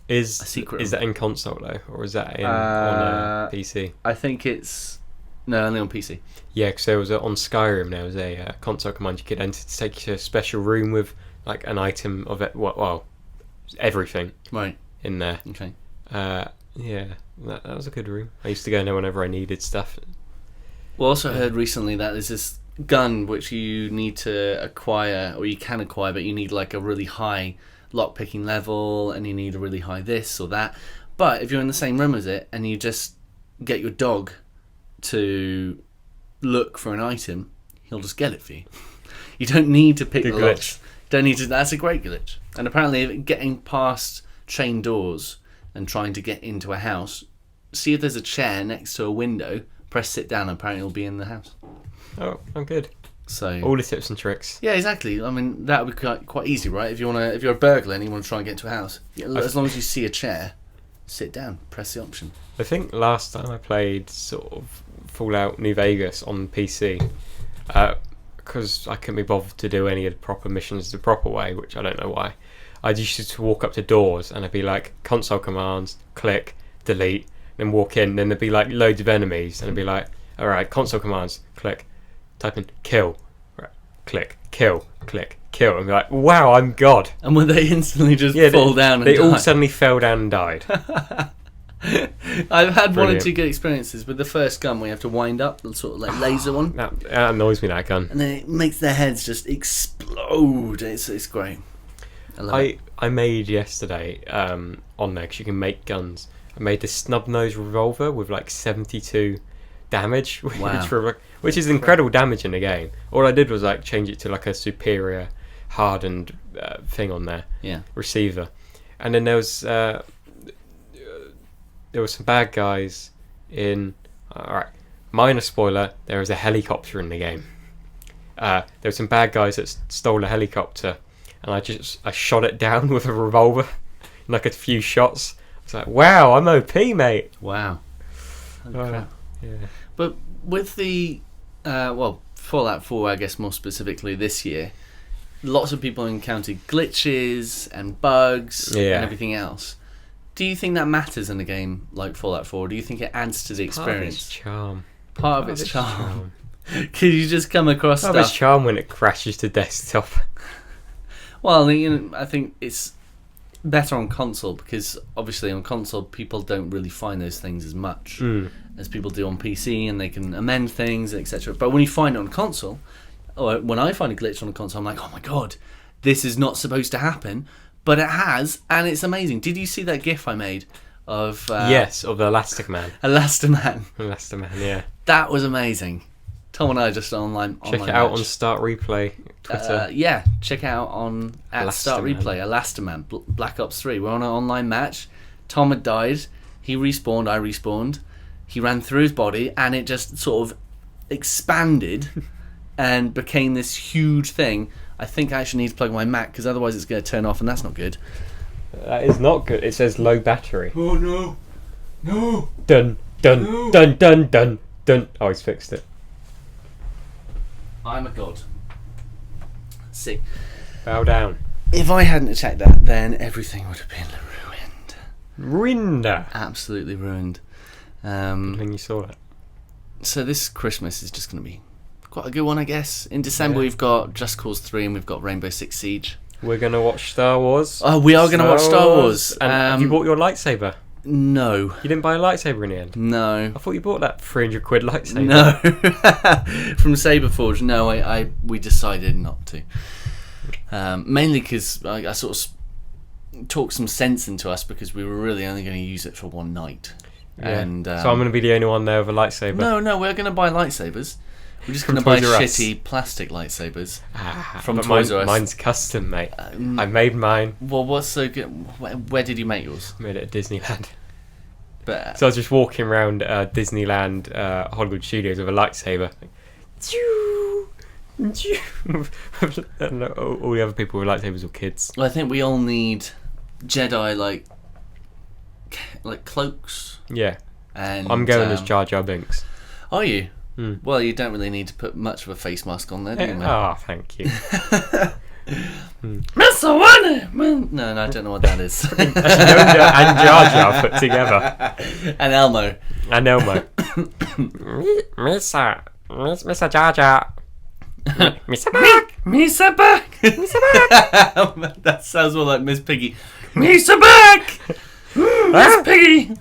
Is A secret is room. that in console though, or is that on PC? I think it's only on PC. Yeah, because there was on Skyrim there was a console command you could enter to take you to a special room with like an item of it. Well, everything Right. in there. Okay. Yeah, that was a good room. I used to go in there whenever I needed stuff. Well, also heard recently that there's this gun which you need to acquire, or you can acquire, but you need like a really high lockpicking level, and you need a really high this or that. But if you're in the same room as it, and you just get your dog to look for an item, he'll just get it for you. You don't need to pick Good the glitch. locks. Don't need to. That's a great glitch. And apparently, getting past chain doors and trying to get into a house, see if there's a chair next to a window, press sit down, and apparently it'll be in the house. Oh, I'm good. So All the tips and tricks. yeah, exactly. I mean, that would be quite easy, right? If you're a burglar and you want to try and get into a house, as long as you see a chair, sit down, press the option. I think last time I played sort of Fallout New Vegas on PC, because I couldn't be bothered to do any of the proper missions the proper way, which I don't know why. I used to walk up to doors and I'd be like console commands, click, delete, then walk in. Then there'd be like loads of enemies, and I'd be like, all right, console commands, click, type in kill, right, click, kill, and be like, wow, I'm God. And would they instantly just fall down and they all die? suddenly fell down and died. I've had one or Brilliant. two good experiences with the first gun where you have to wind up, the sort of like laser one, That annoys me, that gun. and then it makes their heads just explode. It's great. I love it. I made yesterday on there, because you can make guns. I made this snub nose revolver with like 72 damage, Wow. which is incredible damage in the game. All I did was like change it to like a superior hardened thing on there, Yeah. receiver, and then there was some bad guys in. Alright, minor spoiler: there was a helicopter in the game. There were some bad guys that stole a helicopter, and I shot it down with a revolver, in like a few shots. I was like, wow, I'm OP, mate. Wow. Holy crap. Yeah. But with the Fallout 4, I guess more specifically this year, lots of people encountered glitches and bugs and Yeah. everything else. Do you think that matters in a game like Fallout 4? Do you think it adds to the experience? Part of its charm. Could you just come across Part of its stuff? charm when it crashes to desktop. Well, I think it's better on console, because obviously on console people don't really find those things as much as people do on PC, and they can amend things, etc. But when you find it on console, or when I find a glitch on a console, I'm like, oh my god, this is not supposed to happen, but it has, and it's amazing. Did you see that GIF I made of Yes, of the Elastic Man. Elastaman? Elastic Man, yeah. That was amazing. Tom and I just online Check online it out match. on Start Replay Twitter. Yeah, check out on at Start Elastaman. Replay, Elastaman, Black Ops 3. We're on an online match. Tom had died. He respawned. I respawned. He ran through his body, and it just sort of expanded and became this huge thing. I think I actually need to plug my Mac, because otherwise it's going to turn off, and that's not good. That is not good. It says low battery. Oh no! No! Dun, dun, No. dun, dun, dun, dun. Oh, he's fixed it. I'm a god. See, Bow down. if I hadn't checked that, then everything would have been ruined. Rinda. Absolutely ruined. When you saw that. So this Christmas is just going to be quite a good one, I guess. In December Yeah. we've got Just Cause 3 and we've got Rainbow Six Siege. We're going to watch Star Wars. Oh, we are going to watch Star Wars. And have you bought your lightsaber? No. You didn't buy a lightsaber in the end? No. I thought you bought that 300 quid lightsaber. No. From Saberforge, no, we decided not to. Mainly because I sort of talked some sense into us, because we were really only going to use it for one night. Yeah. And So I'm going to be the only one there with a lightsaber. No, we're going to buy lightsabers. We're just From going to buy Toys R Us. shitty plastic lightsabers. From From Toys R Us. Mine's custom, mate. I made mine. Well, what's so good? Where did you make yours? Made it at Disneyland. But So I was just walking around Disneyland Hollywood Studios with a lightsaber. Choo, All the other people with lightsabers were kids. Well, I think we all need Jedi like cloaks. Yeah. And I'm going as Jar Jar Binks. Are you? Well, you don't really need to put much of a face mask on there, do you, mate? Oh, thank you. Mr. Winnie! No, I don't know what that is. Yoda and Jar Jar put together. And Elmo. And Elmo. Mr. Jar Jar. Mr. Back. Misa back! Misa back! That sounds more like Miss Piggy. Misa back! Miss Piggy!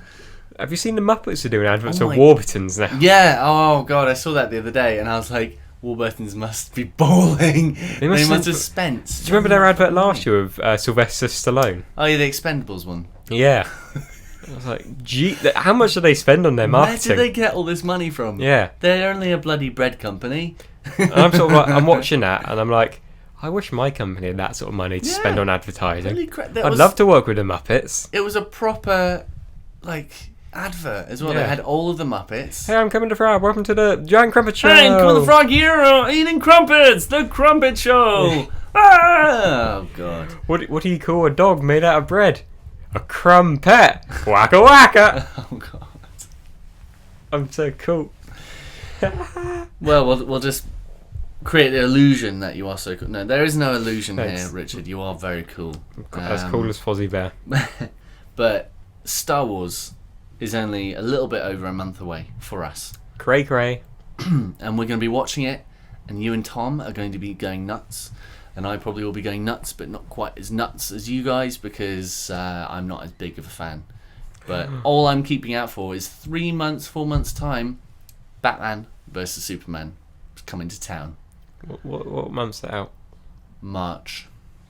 Have you seen the Muppets are doing adverts Oh for my- Warburtons now? Yeah, oh god, I saw that the other day and I was like, Warburtons must be bowling. They must have spent. Do you remember their advert last year of Sylvester Stallone? Oh yeah, the Expendables one. Yeah. I was like, gee, how much do they spend on their marketing? Where did they get all this money from? Yeah. They're only a bloody bread company. And I'm sort of like, I'm watching that and I'm like, I wish my company had that sort of money to Yeah. spend on advertising. Holy crap, I'd love to work with the Muppets. It was a proper, advert as well. Yeah. They had all of the Muppets. Hey, I'm coming to Frog. Welcome to the Giant Crumpet Show. Hey, come on the Frog Hero, eating crumpets, the Crumpet Show. Oh god. What do you call a dog made out of bread? A crumpet. Waka waka. Oh god. I'm so cool. Well, we'll just create the illusion that you are so cool. No, there is no illusion Thanks. here, Richard. You are very cool. As cool as Fozzie Bear. But Star Wars is only a little bit over a month away for us. Cray cray. And we're going to be watching it, and you and Tom are going to be going nuts. And I probably will be going nuts, but not quite as nuts as you guys because I'm not as big of a fan. But all I'm keeping out for is 4 months time, Batman vs Superman is coming to town. What month's that out? March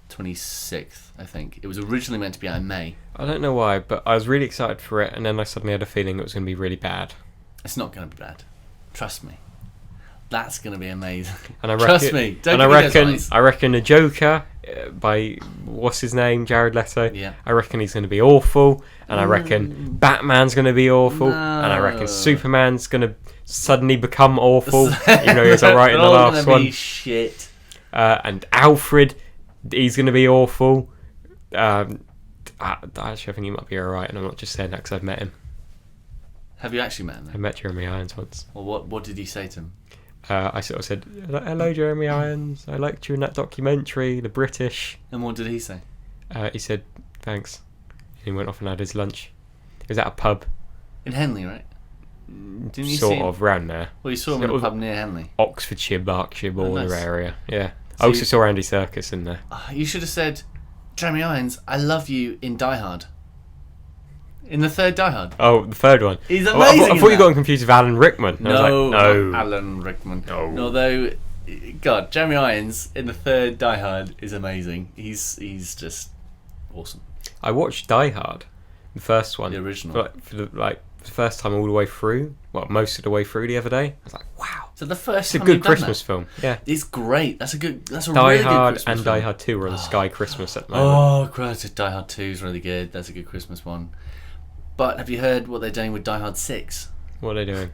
26th, I think. It was originally meant to be out in May. I don't know why, but I was really excited for it, and then I suddenly had a feeling it was going to be really bad. It's not going to be bad. Trust me. That's going to be amazing. And I Trust reckon, me. Don't and give me those eyes. I reckon the Joker by what's his name, Jared Leto. Yeah. I reckon he's going to be awful, and I reckon Batman's going to be awful, and I reckon No. Superman's going to suddenly become awful, even though he was alright in the They're all last gonna be one. shit. And Alfred, he's going to be awful. Actually, I think he might be alright, and I'm not just saying that because I've met him. Have you actually met him? I Then? met Jeremy Irons once. Well, what did you say to him? I sort of said, "Hello, Jeremy Irons. I liked you in that documentary, The British." And what did he say? He said, "Thanks." And he went off and had his lunch. It was at a pub, In Henley, right? Didn't you sort see him? of round there, Well, you saw him It in a was- pub near Henley. Oxfordshire, Berkshire border nice. area. Yeah. So I also you- saw Andy Serkis in there. You should have said, Jeremy Irons, I love you in Die Hard. In the third Die Hard. Oh, the third one. He's Oh, amazing. I in thought you that. got him confused with Alan Rickman. And I was like, no. not Alan Rickman. No. Although, God, Jeremy Irons in the third Die Hard is amazing. He's just awesome. I watched Die Hard, the first one. The original. For the first time all the way through. Well, most of the way through the other day. I was like, wow. So the first It's a time good you've done Christmas that, film. Yeah. it's great. That's a Die really Hard good Christmas and film. Die Hard 2 were on Sky Christmas at the moment. Oh, Christ, Die Hard 2 is really good. That's a good Christmas one. But have you heard what they're doing with Die Hard 6? What are they doing?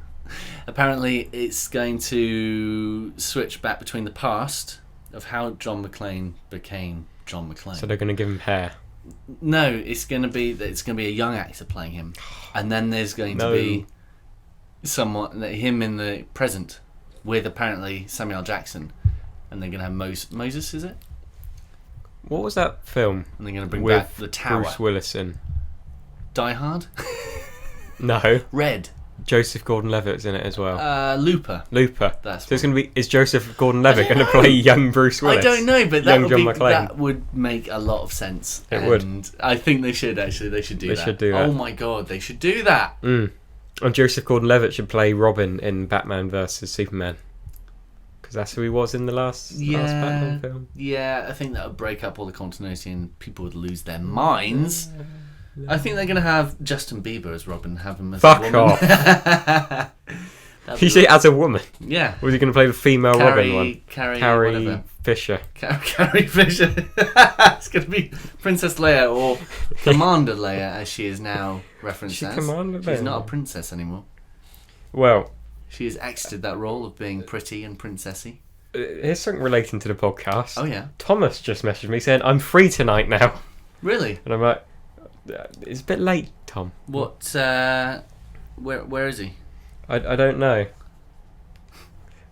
Apparently, it's going to switch back between the past of how John McClane became John McClane. So they're going to give him hair. No, it's going to be a young actor playing him, and then there's going to No. be him in the present with apparently Samuel L. Jackson, and they're going to have Moses, is it? What was that film And they're going to bring with back the Tower. Bruce Willis in? Die Hard, No. Red, Joseph Gordon-Levitt's in it as well. Looper. Looper. That's So it's going to be... Is Joseph Gordon-Levitt going to play young Bruce Willis? I don't know, but Young John McClane. that would make a lot of sense. It and would. I think they should actually. They should do They that. should do that. Oh my god, they should do that. And Joseph Gordon-Levitt should play Robin in Batman vs Superman. Because that's who he was in the last Batman film. Yeah, I think that would break up all the continuity and people would lose their minds. I think they're going to have Justin Bieber as Robin, have him as Fuck a woman. off. That'd You be- see, as a woman. Yeah. Was he going to play the female Robin one? Carrie, whatever. Fisher. Carrie Fisher. It's going to be Princess Leia or Commander Leia, as she is now referenced She as. Commander She's Leia? not a princess anymore. Well, She has exited that role of being pretty and princessy. here's something relating to the podcast. Oh yeah, Thomas just messaged me saying, I'm free tonight now. really? And I'm like, it's a bit late, Tom. What? Where is he? I don't know.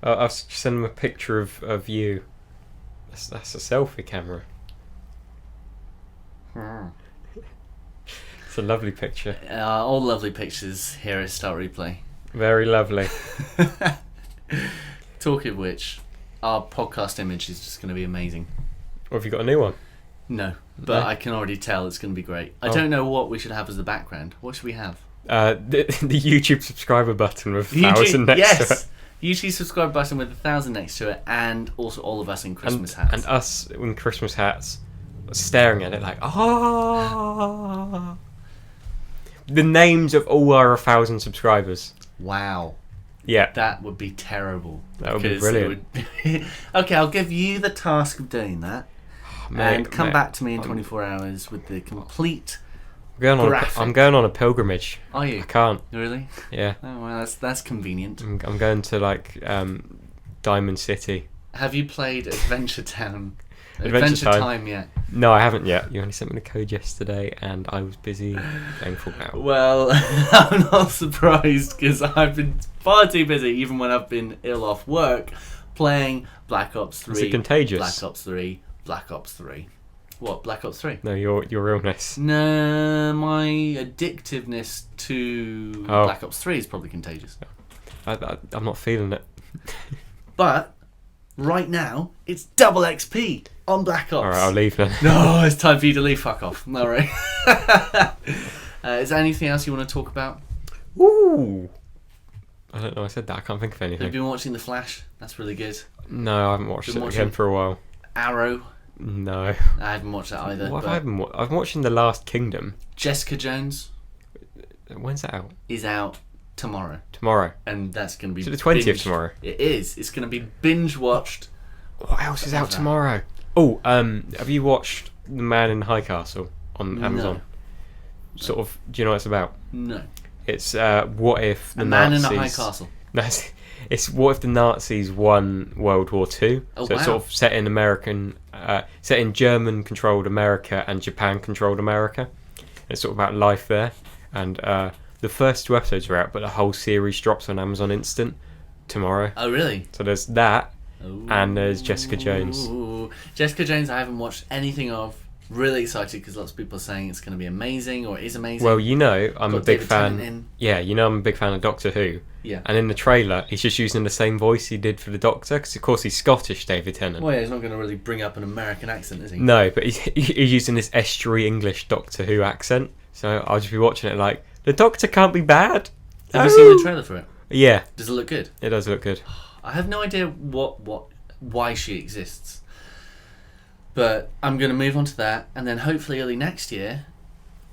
I'll send him a picture of you. That's a selfie camera. It's a lovely picture. All lovely pictures here at Start Replay. Very lovely. Talking of which, our podcast image is just going to be amazing. Or have you got a new one? No, but No? I can already tell it's going to be great. I Oh. don't know what we should have as the background. What should we have? The YouTube subscriber button with 1,000 next to it. YouTube subscribe button with 1,000 next to it, and also all of us in Christmas hats. And us in Christmas hats staring at it like, ah. The names of all our 1,000 subscribers. Wow, Yeah. that would be terrible. That would be because it brilliant. would- Okay, I'll give you the task of doing that, and come back to me in 24 hours with the complete. graphic. I'm going on a pilgrimage. Are you I can't. really? Yeah. Oh well, that's convenient. I'm going to like Diamond City. Have you played Adventure Town? Adventure Time. Time yet? No, I haven't yet. You only sent me the code yesterday, and I was busy playing Fallout. Well, I'm not surprised because I've been far too busy, even when I've been ill off work, playing Black Ops 3. Is it contagious? Black Ops 3. Black Ops 3. What? Black Ops 3? No, your illness. No, my addictiveness to Oh. Black Ops 3 is probably contagious. I'm not feeling it. But right now, it's double XP on Black Ops. All right, I'll leave then. No, it's time for you to leave. Fuck off. All right. Is there anything else you want to talk about? Ooh. I don't know. I said that. I can't think of Have you anything. been watching The Flash? That's really good. No, I haven't watched Been it watching- again for a while. Arrow. No. I haven't watched that either. What but have I been? I'm watching The Last Kingdom. Jessica Jones When's that out? is out tomorrow, Tomorrow. and that's going to be. Is it the 20th binge- tomorrow? It is. It's going to be binge watched. What else is out What's that? tomorrow? Oh, have you watched The Man in High Castle on Amazon? Sort of. Do you know what it's about? No. It's what if the A man Nazis... in a high castle. No, it's what if the Nazis won World War II? Oh, so it's sort wow. of set in German-controlled America and Japan-controlled America. It's sort of about life there. And the first 2 episodes are out, but the whole series drops on Amazon Instant tomorrow. Oh, really? So there's that, Ooh. and there's Jessica Jones. Ooh. Jessica Jones, I haven't watched anything of. Really excited because lots of people are saying it's going to be amazing or it is amazing. Well, you know, I'm Got a big David fan. Tennant in. Yeah, you know, I'm a big fan of Doctor Who. Yeah. And in the trailer, he's just using the same voice he did for the Doctor, because of course he's Scottish, David Tennant. Well, yeah, he's not going to really bring up an American accent, is he? No, but he's using this estuary English Doctor Who accent. So I'll just be watching it like, the Doctor can't be bad. Have you seen the trailer for it? Yeah, Does it look good? it does look good. I have no idea why she exists. But I'm going to move on to that, and then hopefully early next year,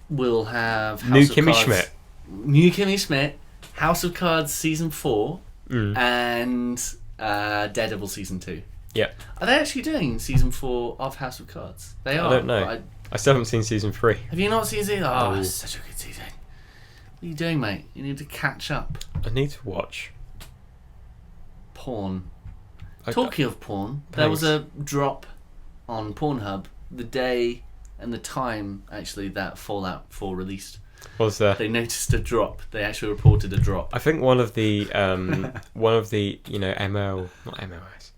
we'll have House New of Kimmy Cards. Schmidt. New Kimmy Schmidt, House of Cards Season 4, Mm. and Daredevil Season 2. Yeah, Are they actually doing Season 4 of House of Cards? They are. I don't know. but I still haven't seen season 3. have you not seen it? Oh, No. it's such a good season. What are you doing, mate? You need to catch up. I need to watch. Porn. I- Talking of porn, there was Thanks. a drop on Pornhub the day and the time actually that Fallout 4 released. Was there? They noticed a drop. They actually reported a drop. I think one of the ML, not MLS,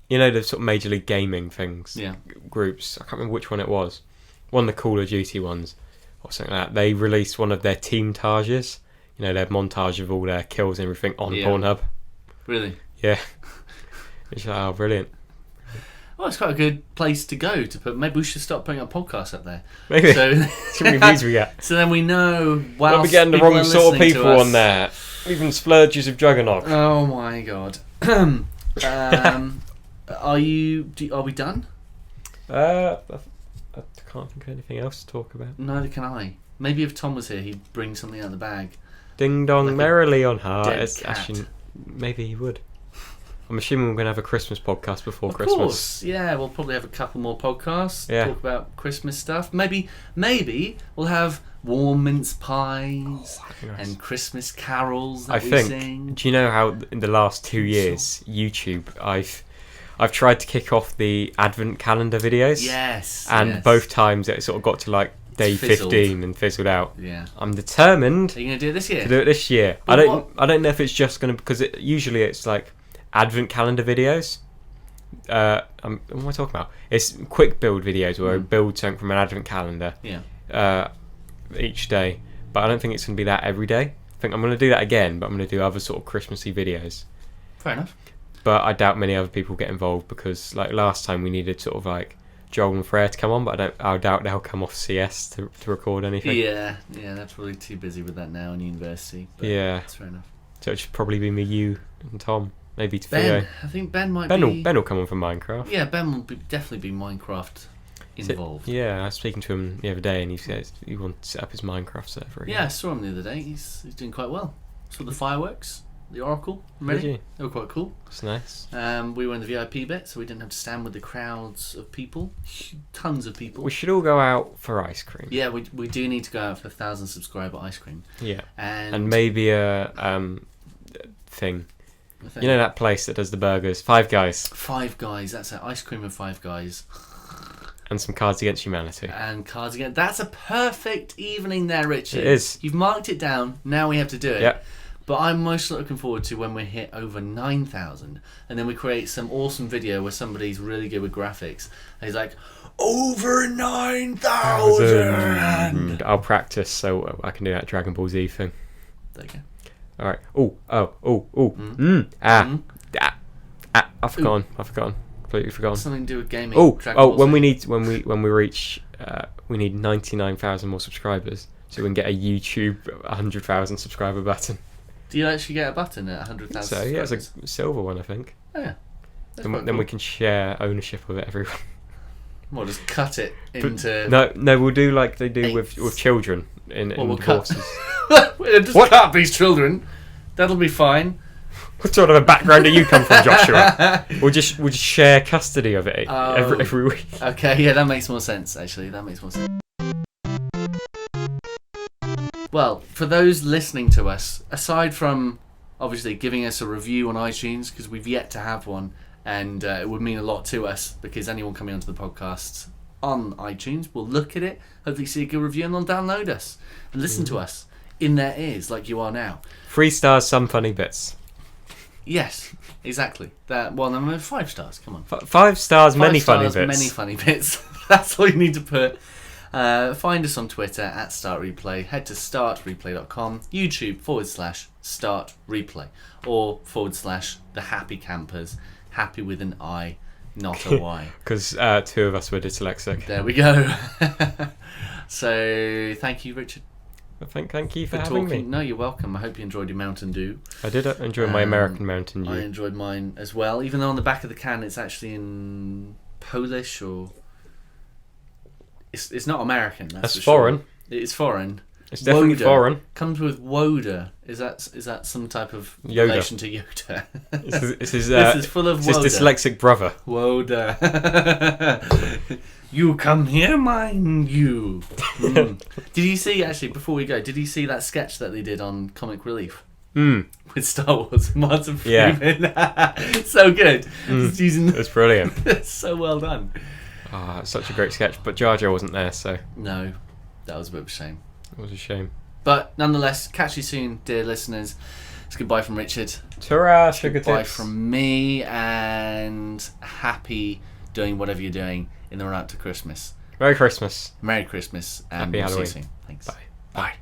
the sort of Major League Gaming things, Yeah. groups. I can't remember which one it was. One of the Call of Duty ones, or something like that. They released one of their team tages. Their montage of all their kills and everything on Yeah. Pornhub. Really? Yeah. It's like, oh, brilliant. Well, it's quite a good place to go to put. Maybe we should start putting our podcasts up there. Maybe. So, See how many views we get. so then we know. We'll be getting the wrong sort of people on there. Even splurges of Juggernaut. Oh my god. Are we done? I can't think of anything else to talk about. Neither can I. Maybe if Tom was here, he'd bring something out of the bag. Ding dong Like a merrily on heart. dead It's cat. actually, maybe he would. I'm assuming we're going to have a Christmas podcast before Of Christmas. course, yeah. We'll probably have a couple more podcasts. Yeah. Talk about Christmas stuff. Maybe we'll have warm mince pies That'd be nice. and Christmas carols that I we think. sing. Do you know how in the last 2 years, YouTube, I've I've tried to kick off the advent calendar videos. Yes. And yes. both times it sort of got to like day fizzled. 15 and fizzled out. Yeah. I'm determined Are you going to do it this year? to do it this year. But I don't know if it's just going to, because usually it's like advent calendar videos. What am I talking about? It's quick build videos where I build something from an advent calendar. Yeah. Each day, but I don't think it's going to be that every day. I think I'm going to do that again, but I'm going to do other sort of Christmassy videos. Fair enough. But I doubt many other people get involved because, like last time, we needed sort of like Joel and Freya to come on, but I doubt they'll come off CS to record anything. Yeah, they're probably too busy with that now in university. But Yeah. that's fair enough. So it should probably be me, you, and Tom. Maybe Ben, Theo. I think Ben might Ben be... will come on for Minecraft. Yeah, Ben will definitely be Minecraft involved. Yeah, I was speaking to him the other day, and he said he wanted to set up his Minecraft server again. Yeah, I saw him the other day. He's doing quite well. Saw the fireworks, the Oracle, ready. Did you? They were quite cool. That's nice. We were in the VIP bit, so we didn't have to stand with the crowds of people. Tons of people. We should all go out for ice cream. Yeah, we do need to go out for 1,000 subscriber ice cream. Yeah. And maybe a thing. You know that place that does the burgers? Five Guys. Five Guys, that's it. Ice cream and Five Guys. And some Cards Against Humanity. And Cards Again. That's a perfect evening there, Richard. It is. You've marked it down. Now we have to do it. Yep. But I'm most looking forward to when we hit over 9,000, and then we create some awesome video where somebody's really good with graphics. And he's like, over 9,000. I'll practice so I can do that Dragon Ball Z thing. There you go. All right. I've forgotten. Completely forgotten. Something to do with gaming. Dragon Ball when Z. we reach, we need 99,000 more subscribers, so we can get a YouTube 100,000 subscriber button. Do you actually get a button at 100,000? So yeah, it's a silver one, I think. Oh, yeah. Then we can share ownership of it, everyone. Well, just cut it into. No, we'll do like they do with children in Well, we'll cut. divorces. Just cut these children. That'll be fine. What sort of a background do you come from, Joshua? we'll just share custody of it every week. Okay, yeah, that makes more sense. Actually, that makes more sense. Well, for those listening to us, aside from obviously giving us a review on iTunes, because we've yet to have one, and it would mean a lot to us because anyone coming onto the podcast on iTunes will look at it, hopefully see a good review, and they'll download us and listen to us in their ears like you are now. 3 stars, some funny bits. Yes, exactly. That. Well, no, 5 stars. Come on. 5 stars, many 5 funny stars, bits. Many funny bits. That's all you need to put. Find us on Twitter at Start Replay. Head to startreplay.com. YouTube /Start Replay or / The Happy Campers. Happy with an I, not a Y. Because 2 of us were dyslexic. There we go. So thank you, Richard, Thank you for having me. No, you're welcome. I hope you enjoyed your Mountain Dew. I did enjoy my American Mountain Dew. I enjoyed mine as well, even though on the back of the can it's actually in Polish or it's not American. That's for foreign. Sure. It's foreign. It's definitely Woda. foreign. Comes with Woda. Is that some type of Yoda. relation to Yoda? This is full of his Woda. dyslexic brother. Woda. You come here, mind you. Did you see, actually, before we go, did you see that sketch that they did on Comic Relief? With Star Wars and Martin Freeman? Yeah. So good. Just using It's brilliant. It's so well done. Oh, it's such a great sketch, but Jar Jar wasn't there, so No, that was a bit of a shame. it was a shame. But nonetheless, catch you soon, dear listeners. It's goodbye from Richard. Ta-ra, sugar Goodbye tits. from me, and happy doing whatever you're doing in the run up to Christmas. Merry Christmas. Merry Christmas, and Happy we'll see you Halloween. soon. Thanks. Bye. Bye.